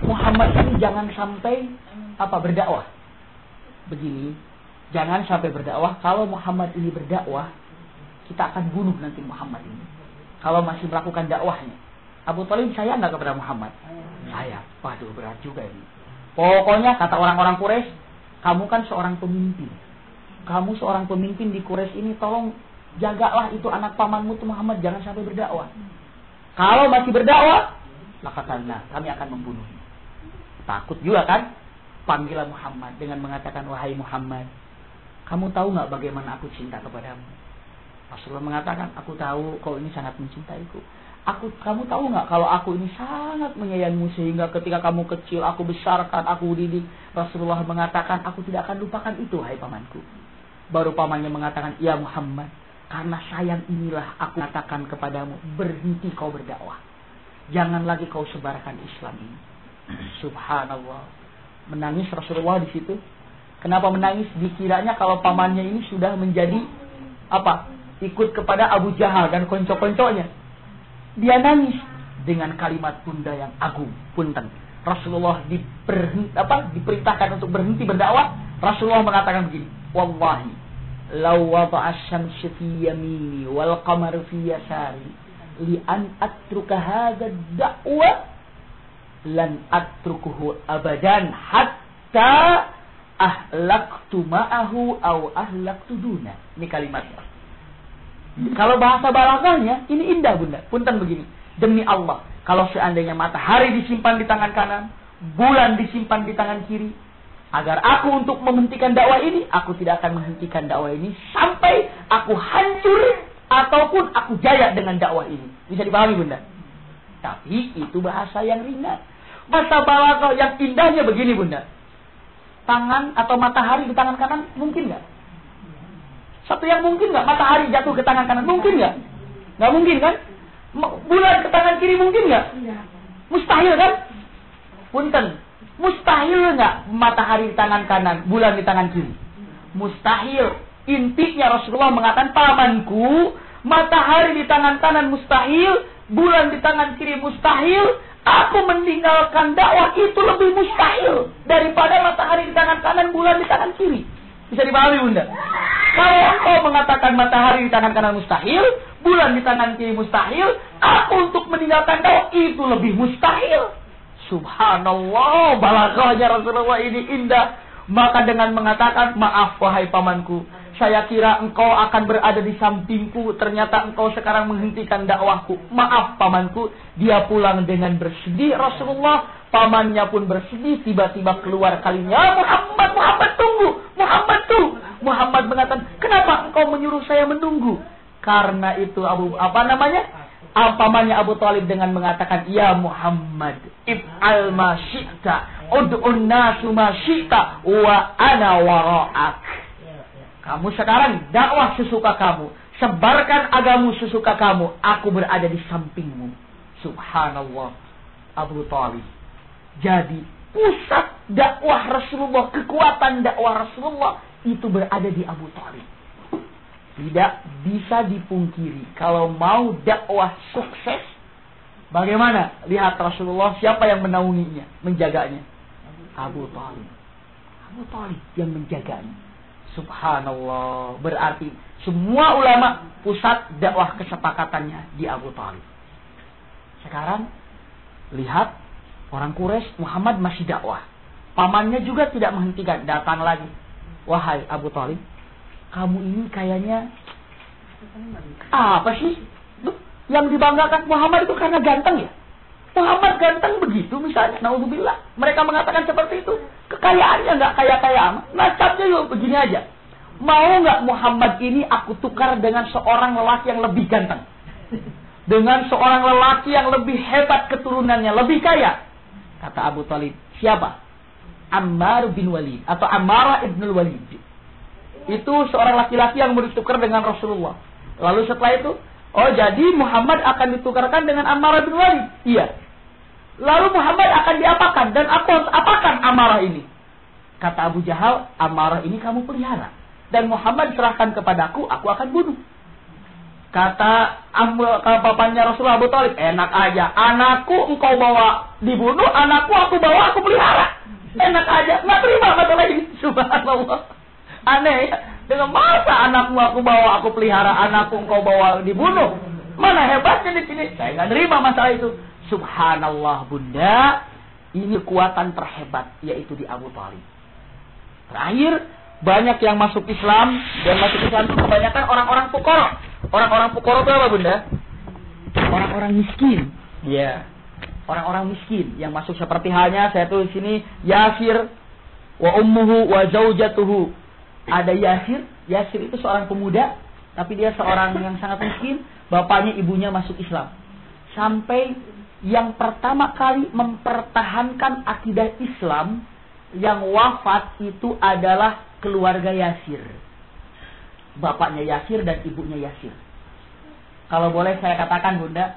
Muhammad ini jangan sampai berdakwah. Begini, jangan sampai berdakwah. Kalau Muhammad ini berdakwah, kita akan bunuh nanti Muhammad ini. Kalau masih melakukan dakwahnya. Abu Talib sayang nggak kepada Muhammad? Sayang. Waduh, berat juga ini. Pokoknya kata orang-orang Quraisy, kamu kan seorang pemimpin. Kamu seorang pemimpin di Quraisy ini, tolong jagalah itu anak pamanmu tuh Muhammad, jangan sampai berdakwah. Kalau masih berdakwah, lakatanlah, kami akan membunuhnya. Takut juga kan? Panggilan Muhammad dengan mengatakan, wahai Muhammad, kamu tahu nggak bagaimana aku cinta kepadamu? Rasulullah mengatakan, aku tahu kau ini sangat mencintaiku. Kamu tahu nggak kalau aku ini sangat menyayangimu sehingga ketika kamu kecil aku besarkan, aku didik. Rasulullah mengatakan, aku tidak akan lupakan itu, hai pamanku. Baru pamannya mengatakan, ya Muhammad, karena sayang inilah aku katakan kepadamu, berhenti kau berdakwah. Jangan lagi kau sebarkan Islam ini. Subhanallah. Menangis Rasulullah di situ. Kenapa menangis? Dikiranya kalau pamannya ini sudah menjadi ikut kepada Abu Jahal dan konco-konconya. Dia nangis dengan kalimat Bunda yang agung. Punten. Rasulullah diperintahkan untuk berhenti berdakwah. Rasulullah mengatakan begini, wallahi law wada'a asy-syamsu fi yamini wal qamaru fi yasari li an atruka hadha ad-da'wa lan atrukuhu abadan hatta ahlaktu ma'ahu aw ahlaktu duna. Ini kalimatnya. Kalau bahasa balaghahnya ini indah Bunda. Punten begini. Demi Allah, kalau seandainya matahari disimpan di tangan kanan, bulan disimpan di tangan kiri, agar aku untuk menghentikan dakwah ini, aku tidak akan menghentikan dakwah ini sampai aku hancur ataupun aku jaya dengan dakwah ini. Bisa dipahami Bunda? Tapi itu bahasa yang ringan. Bahasa balaghah yang indahnya begini Bunda. Tangan atau matahari di tangan kanan mungkin nggak? Satu yang mungkin nggak matahari jatuh ke tangan kanan? Mungkin nggak? Nggak mungkin kan? Bulan ke tangan kiri mungkin nggak? Mustahil kan? Punten. Mustahil nggak matahari di tangan kanan, bulan di tangan kiri? Mustahil. Intinya Rasulullah mengatakan, pamanku, matahari di tangan kanan mustahil, bulan di tangan kiri mustahil. Aku meninggalkan dakwah itu lebih mustahil daripada matahari di tangan kanan, bulan di tangan kiri. Bisa dipahami Bunda? Kalau engkau mengatakan matahari di tangan kanan mustahil, bulan di tangan kiri mustahil, aku untuk meninggalkan dakwah itu lebih mustahil. Subhanallah, balaghahnya Rasulullah ini indah. Maka dengan mengatakan, maaf wahai pamanku, saya kira engkau akan berada di sampingku, ternyata engkau sekarang menghentikan dakwahku. Maaf pamanku. Dia pulang dengan bersedih Rasulullah. Pamannya pun bersedih. Tiba-tiba keluar kalinya, Muhammad tunggu. Muhammad mengatakan, kenapa engkau menyuruh saya menunggu? Karena itu pamannya Abu Talib dengan mengatakan, ya Muhammad, if'al ma syi'ta, ud'un nasu ma syi'ta, wa ana wara'ak. Kamu sekarang dakwah sesuka kamu, sebarkan agamu sesuka kamu, aku berada di sampingmu. Subhanallah, Abu Talib. Jadi pusat dakwah Rasulullah, kekuatan dakwah Rasulullah itu berada di Abu Talib. Tidak bisa dipungkiri, kalau mau dakwah sukses, bagaimana? Lihat Rasulullah, siapa yang menaunginya, menjaganya? Abu Talib. Abu Talib yang menjaganya. Subhanallah, berarti semua ulama pusat dakwah kesepakatannya di Abu Talib. Sekarang lihat orang Quraisy, Muhammad masih dakwah. Pamannya juga tidak menghentikan, datang lagi. Wahai Abu Talib, kamu ini kayaknya apa sih? yang dibanggakan Muhammad itu karena ganteng ya? Muhammad ganteng begitu misalnya, naudzubillah. Mereka mengatakan seperti itu. Kekayaannya nggak kaya-kaya amat. Nasabnya juga begini aja. Mau nggak Muhammad ini aku tukar dengan seorang lelaki yang lebih ganteng? Dengan seorang lelaki yang lebih hebat keturunannya, lebih kaya? Kata Abu Thalib, siapa? Ammar bin Walid atau Ammar ibn Walid. Itu seorang laki-laki yang mau ditukar dengan Rasulullah. Lalu setelah itu, oh jadi Muhammad akan ditukarkan dengan Ammar bin Walid? Iya. Lalu Muhammad akan diapakan? Dan aku harus apakan Ammarah ini? Kata Abu Jahal, Ammarah ini kamu pelihara. Dan Muhammad serahkan kepadaku, aku akan bunuh. Kata bapaknya Rasulullah, Abu Thalib, enak aja. Anakku engkau bawa dibunuh, anakku aku bawa, aku pelihara. Enak aja. Nggak terima masalah ini. Subhanallah. Aneh ya. Dengan masa anakmu aku bawa, aku pelihara, anakku engkau bawa dibunuh. Mana hebatnya di sini? Saya nggak terima masalah itu. Subhanallah bunda, ini kekuatan terhebat, yaitu di Abu Thalib. Terakhir, banyak yang masuk Islam, dan masuk Islam itu kebanyakan orang-orang fukara. Orang-orang fukara itu apa bunda? Orang-orang miskin. Ya, orang-orang miskin yang masuk seperti halnya saya tulis di sini Yasir wa ummuhu wa zaujatuhu. Ada Yasir, Yasir itu seorang pemuda, tapi dia seorang yang sangat miskin. Bapaknya ibunya masuk Islam. Sampai yang pertama kali mempertahankan akidah Islam yang wafat itu adalah keluarga Yasir. Bapaknya Yasir dan ibunya Yasir. Kalau boleh saya katakan bunda,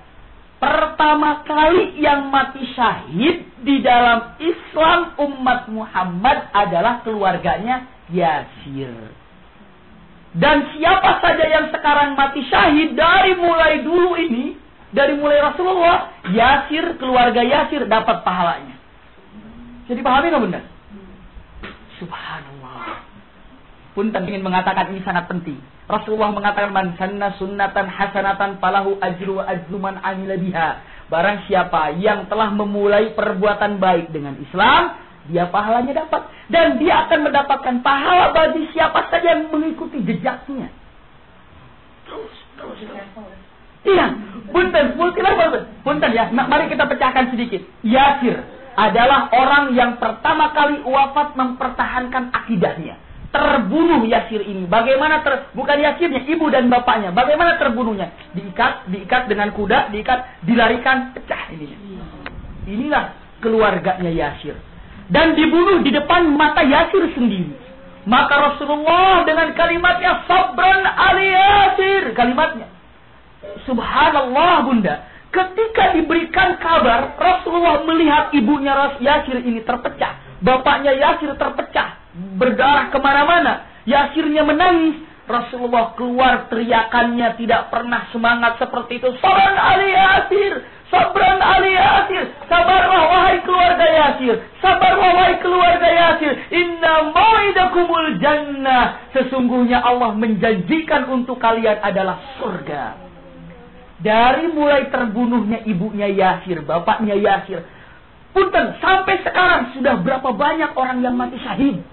pertama kali yang mati syahid di dalam Islam umat Muhammad adalah keluarganya Yasir. Dan siapa saja yang sekarang mati syahid dari mulai dulu ini, dari mulai Rasulullah, Yasir, keluarga Yasir dapat pahalanya. Jadi pahami nggak bunda? Subhanallah. Punten ingin mengatakan ini sangat penting. Rasulullah mengatakan man sanna sunnatan hasanatan falahu ajru wa ajru man amila biha. Barang siapa yang telah memulai perbuatan baik dengan Islam, dia pahalanya dapat. Dan dia akan mendapatkan pahala bagi siapa saja yang mengikuti jejaknya. Terus. Iya, punten ya. Mari kita pecahkan sedikit. Yasir adalah orang yang pertama kali wafat mempertahankan akidahnya. Terbunuh Yasir ini. Bagaimana bukan Yasirnya, ibu dan bapaknya. Bagaimana terbunuhnya? Diikat dengan kuda, dilarikan, pecah ininya. Inilah keluarganya Yasir. Dan dibunuh di depan mata Yasir sendiri. Maka Rasulullah dengan kalimatnya sabran ali Yasir, kalimatnya. Subhanallah bunda, ketika diberikan kabar Rasulullah melihat ibunya Yasir ini terpecah, bapaknya Yasir terpecah, berdarah kemana-mana, Yasirnya menangis. Rasulullah keluar teriakannya tidak pernah semangat seperti itu. Sabran ali Yasir, sabran ali Yasir, sabarlah wahai keluarga Yasir, sabarlah wahai keluarga Yasir. Inna mau'idakumul jannah, sesungguhnya Allah menjanjikan untuk kalian adalah surga. Dari mulai terbunuhnya ibunya Yasir, bapaknya Yasir, punten sampai sekarang sudah berapa banyak orang yang mati syahid?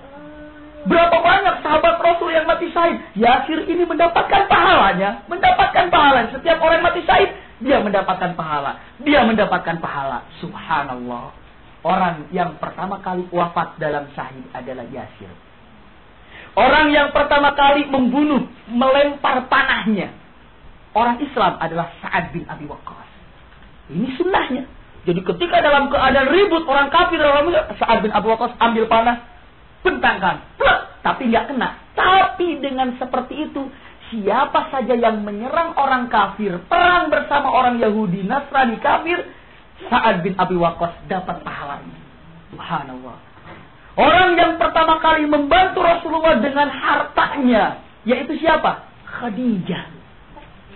Berapa banyak sahabat Rasul yang mati syahid? Yasir ini mendapatkan pahalanya, mendapatkan pahala. Setiap orang mati syahid, dia mendapatkan pahala. Dia mendapatkan pahala. Subhanallah. Orang yang pertama kali wafat dalam syahid adalah Yasir. Orang yang pertama kali membunuh, melempar panahnya, orang Islam adalah Sa'ad bin Abi Waqqas. Ini sunnahnya. Jadi ketika dalam keadaan ribut orang kafir, Sa'ad bin Abi Waqqas ambil panah, bentangkan, tapi nggak kena. Tapi dengan seperti itu, siapa saja yang menyerang orang kafir, perang bersama orang Yahudi, Nasrani, kafir, Sa'ad bin Abi Waqqas dapat pahalanya. Subhanallah. Orang yang pertama kali membantu Rasulullah dengan hartanya, yaitu siapa? Khadijah.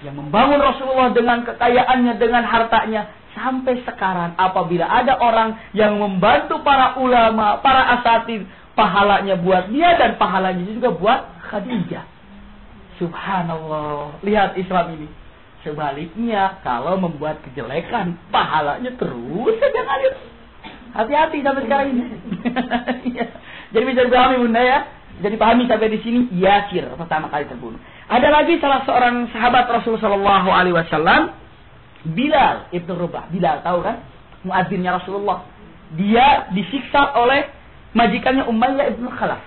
Yang membangun Rasulullah dengan kekayaannya, dengan hartanya. Sampai sekarang apabila ada orang yang membantu para ulama, para asatidz, pahalanya buat dia dan pahalanya juga buat Khadijah. Subhanallah. Lihat Islam ini. Sebaliknya, kalau membuat kejelekan, pahalanya terus saja ngalir. Hati-hati sampai sekarang ini. Jadi bisa dipahami bunda ya. Jadi pahami sampai di sini Yasir pertama kali terbunuh. Ada lagi salah seorang sahabat Rasulullah SAW Bilal ibn Rabah. Bilal tahu kan? Muadzinnya Rasulullah. Dia disiksa oleh majikannya Umayyah ibn Khalaf.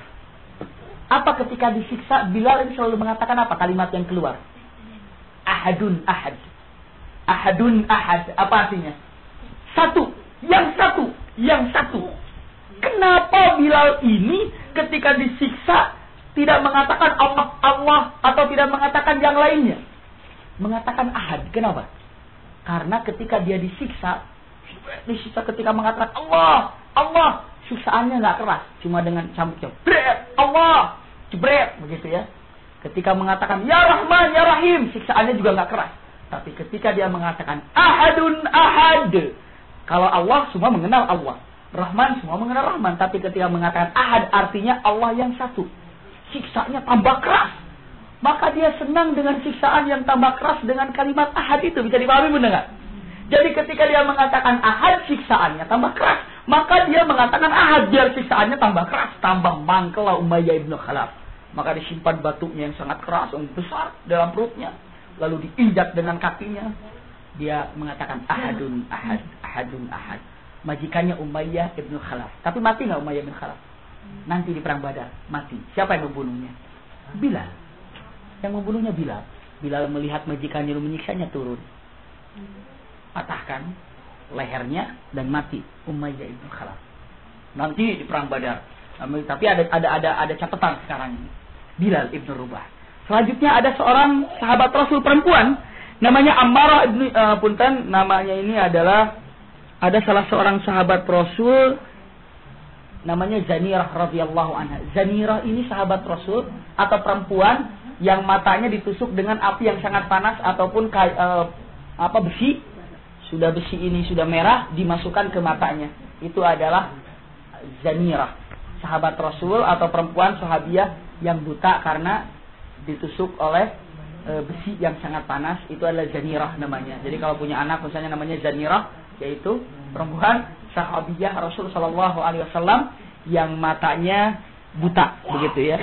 Apa ketika disiksa, Bilal ini selalu mengatakan apa kalimat yang keluar? Ahadun ahad. Ahadun ahad. Apa artinya? Satu. Yang satu. Yang satu. Kenapa Bilal ini ketika disiksa tidak mengatakan Allah, Allah atau tidak mengatakan yang lainnya? Mengatakan ahad. Kenapa? Karena ketika dia disiksa ketika mengatakan Allah, Allah, siksaannya nggak keras, cuma dengan cambuk-cambuk, jebret, Allah, jebret, begitu ya. Ketika mengatakan Ya Rahman, Ya Rahim, siksaannya juga nggak keras. Tapi ketika dia mengatakan Ahadun Ahad, kalau Allah semua mengenal Allah, Rahman semua mengenal Rahman, tapi ketika mengatakan Ahad artinya Allah yang satu, siksanya tambah keras. Maka dia senang dengan siksaan yang tambah keras dengan kalimat ahad itu. Bisa dipahami benar nggak? Jadi ketika dia mengatakan ahad, siksaannya tambah keras. Maka dia mengatakan ahad, biar siksaannya tambah keras. Tambah mangkel Umayyah ibn Khalaf. Maka disimpan batunya yang sangat keras, yang besar dalam perutnya. Lalu diinjak dengan kakinya. Dia mengatakan ahadun ahad, ahadun ahad. Majikannya Umayyah ibn Khalaf. Tapi mati nggak Umayyah ibn Khalaf? Nanti di perang Badar, mati. Siapa yang membunuhnya? Bilal. Yang membunuhnya Bilal. Bilal melihat majikannya menyiksanya, turun, patahkan lehernya dan mati Umayyah ibn Khalaf. Nanti di perang Badar. Tapi ada catatan sekarang ini. Bilal ibn Rabah. Selanjutnya ada seorang sahabat Rasul perempuan namanya Ammarah ibn namanya ini adalah ada salah seorang sahabat Rasul namanya Zanirah radhiyallahu anha. Zanirah ini sahabat Rasul atau perempuan yang matanya ditusuk dengan api yang sangat panas ataupun besi. Sudah besi ini sudah merah dimasukkan ke matanya. Itu adalah Zanirah, sahabat Rasul atau perempuan sahabiah yang buta karena ditusuk oleh besi yang sangat panas. Itu adalah Zanirah namanya. Jadi kalau punya anak misalnya namanya Zanirah, yaitu perempuan sahabiah Rasul sallallahu alaihi wasallam yang matanya buta, begitu ya.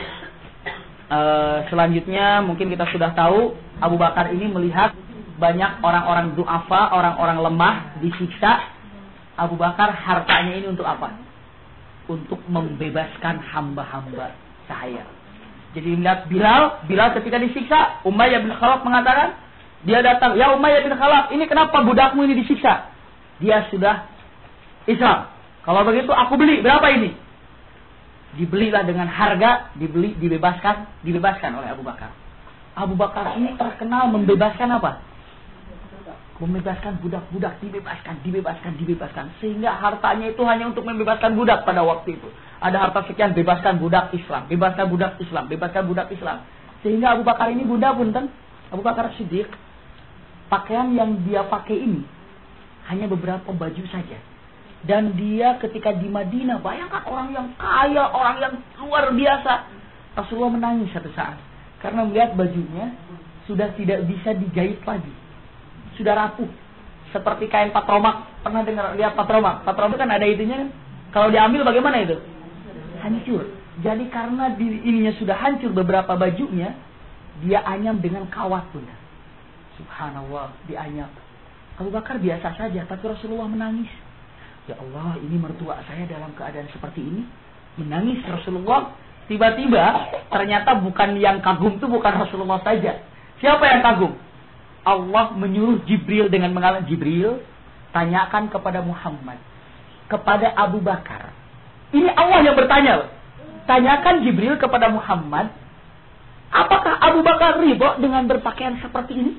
Selanjutnya mungkin kita sudah tahu Abu Bakar ini melihat banyak orang-orang du'afa, orang-orang lemah disiksa. Abu Bakar hartanya ini untuk apa? Untuk membebaskan hamba-hamba sahaya. Jadi lihat Bilal ketika disiksa, Umayyah bin Khalaf mengatakan, dia datang, ya Umayyah bin Khalaf, ini kenapa budakmu ini disiksa? Dia sudah Islam. Kalau begitu aku beli, berapa ini? Dibelilah dengan harga, dibebaskan oleh Abu Bakar. Abu Bakar ini terkenal membebaskan apa? Membebaskan budak-budak, dibebaskan. Sehingga hartanya itu hanya untuk membebaskan budak pada waktu itu. Ada harta sekian, bebaskan budak Islam, bebaskan budak Islam. Sehingga Abu Bakar ini Abu Bakar Siddiq, pakaian yang dia pakai ini hanya beberapa baju saja. Dan dia ketika di Madinah, bayangkan orang yang kaya, orang yang luar biasa. Rasulullah menangis satu saat. Karena melihat bajunya sudah tidak bisa dijahit lagi. Sudah rapuh. Seperti kain patromak. Pernah lihat patromak? Patromak kan ada itunya kan? Kalau diambil bagaimana itu? Hancur. Jadi karena ininya sudah hancur beberapa bajunya, dia anyam dengan kawat pun. Subhanallah, dianyam. Abu Bakar biasa saja, tapi Rasulullah menangis. Ya Allah, ini mertua saya dalam keadaan seperti ini. Menangis Rasulullah. Tiba-tiba ternyata bukan yang kagum itu bukan Rasulullah saja. Siapa yang kagum? Allah menyuruh Jibril dengan mengatakan, Jibril, tanyakan kepada Muhammad, kepada Abu Bakar. Ini Allah yang bertanya. Tanyakan Jibril kepada Muhammad, apakah Abu Bakar ridho dengan berpakaian seperti ini?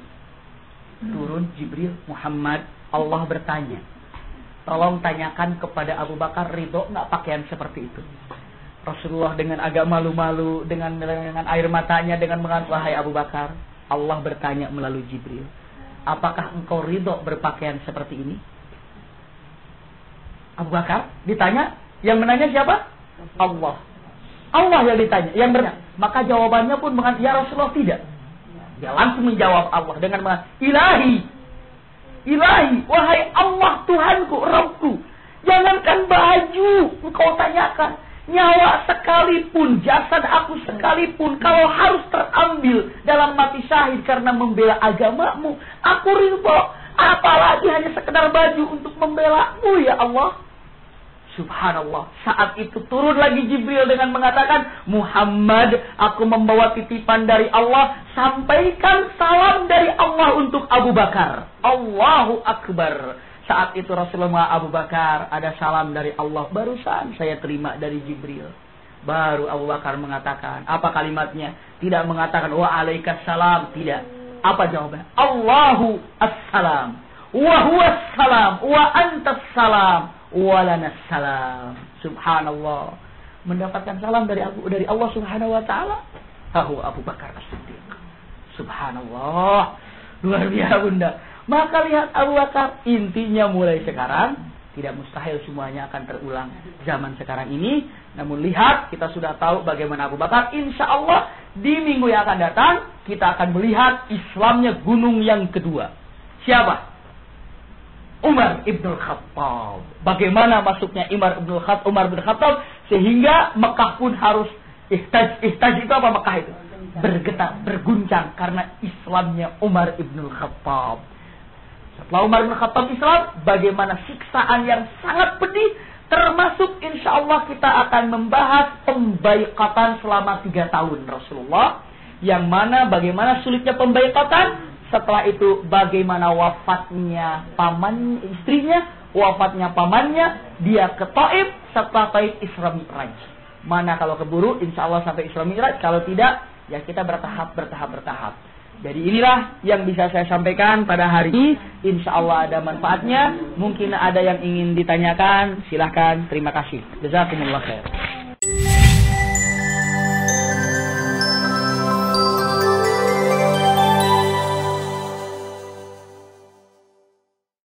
Turun Jibril, Muhammad, Allah bertanya. Tolong tanyakan kepada Abu Bakar ridho nggak pakaian seperti itu. Rasulullah dengan agak malu-malu, dengan air matanya, dengan mengatakan, wahai Abu Bakar, Allah bertanya melalui Jibril, apakah engkau ridho berpakaian seperti ini? Abu Bakar ditanya, yang menanya siapa? Allah. Allah yang ditanya, yang bertanya. Maka jawabannya pun mengatakan, ya Rasulullah tidak. Dia langsung menjawab Allah dengan mengatakan, Ilahi, wahai Allah Tuhanku, Rabbku, jangankan baju engkau tanyakan, nyawa sekalipun, jasad aku sekalipun, kalau harus terambil dalam mati syahid karena membela agamamu, aku ridho. apalagi hanya sekedar baju untuk membela-Mu ya Allah. Subhanallah. Saat itu turun lagi Jibril dengan mengatakan, Muhammad, aku membawa titipan dari Allah, sampaikan salam dari Allah untuk Abu Bakar. Allahu Akbar. Saat itu Rasulullah, Abu Bakar, ada salam dari Allah. Barusan saya terima dari Jibril. Baru Abu Bakar mengatakan, apa kalimatnya? Tidak mengatakan, wa alaikassalam. Tidak. Apa jawabannya? Allahu assalam. Wa huwas salam. Wa antas salam. Walanas salam. Subhanallah. Mendapatkan salam dari Allah Subhanahu wa taala. Tahu Abu Bakar As-Siddiq. Subhanallah. Luar biasa Bunda. Maka lihat Abu Bakar, intinya mulai sekarang tidak mustahil semuanya akan terulang zaman sekarang ini. Namun lihat, kita sudah tahu bagaimana Abu Bakar. Insya Allah di minggu yang akan datang kita akan melihat Islamnya gunung yang kedua. Siapa? Umar ibn Khattab. Bagaimana masuknya Umar ibn Khattab sehingga Mekah pun harus ihtaj itu apa Mekah itu? Bergetar, berguncang karena Islamnya Umar ibn Khattab. Setelah Umar ibn Khattab Islam, bagaimana siksaan yang sangat pedih, termasuk insya Allah kita akan membahas pembaikatan selama 3 tahun Rasulullah, yang mana bagaimana sulitnya pembaikatan. Setelah itu bagaimana wafatnya istrinya, wafatnya pamannya, dia ke Taif, setelah Taif Isra Mi'raj. Mana kalau keburu insya Allah sampai Isra Mi'raj, kalau tidak ya kita bertahap. Jadi inilah yang bisa saya sampaikan pada hari ini. Insya Allah ada manfaatnya. Mungkin ada yang ingin ditanyakan, silahkan. Terima kasih. Jazakumullah khair.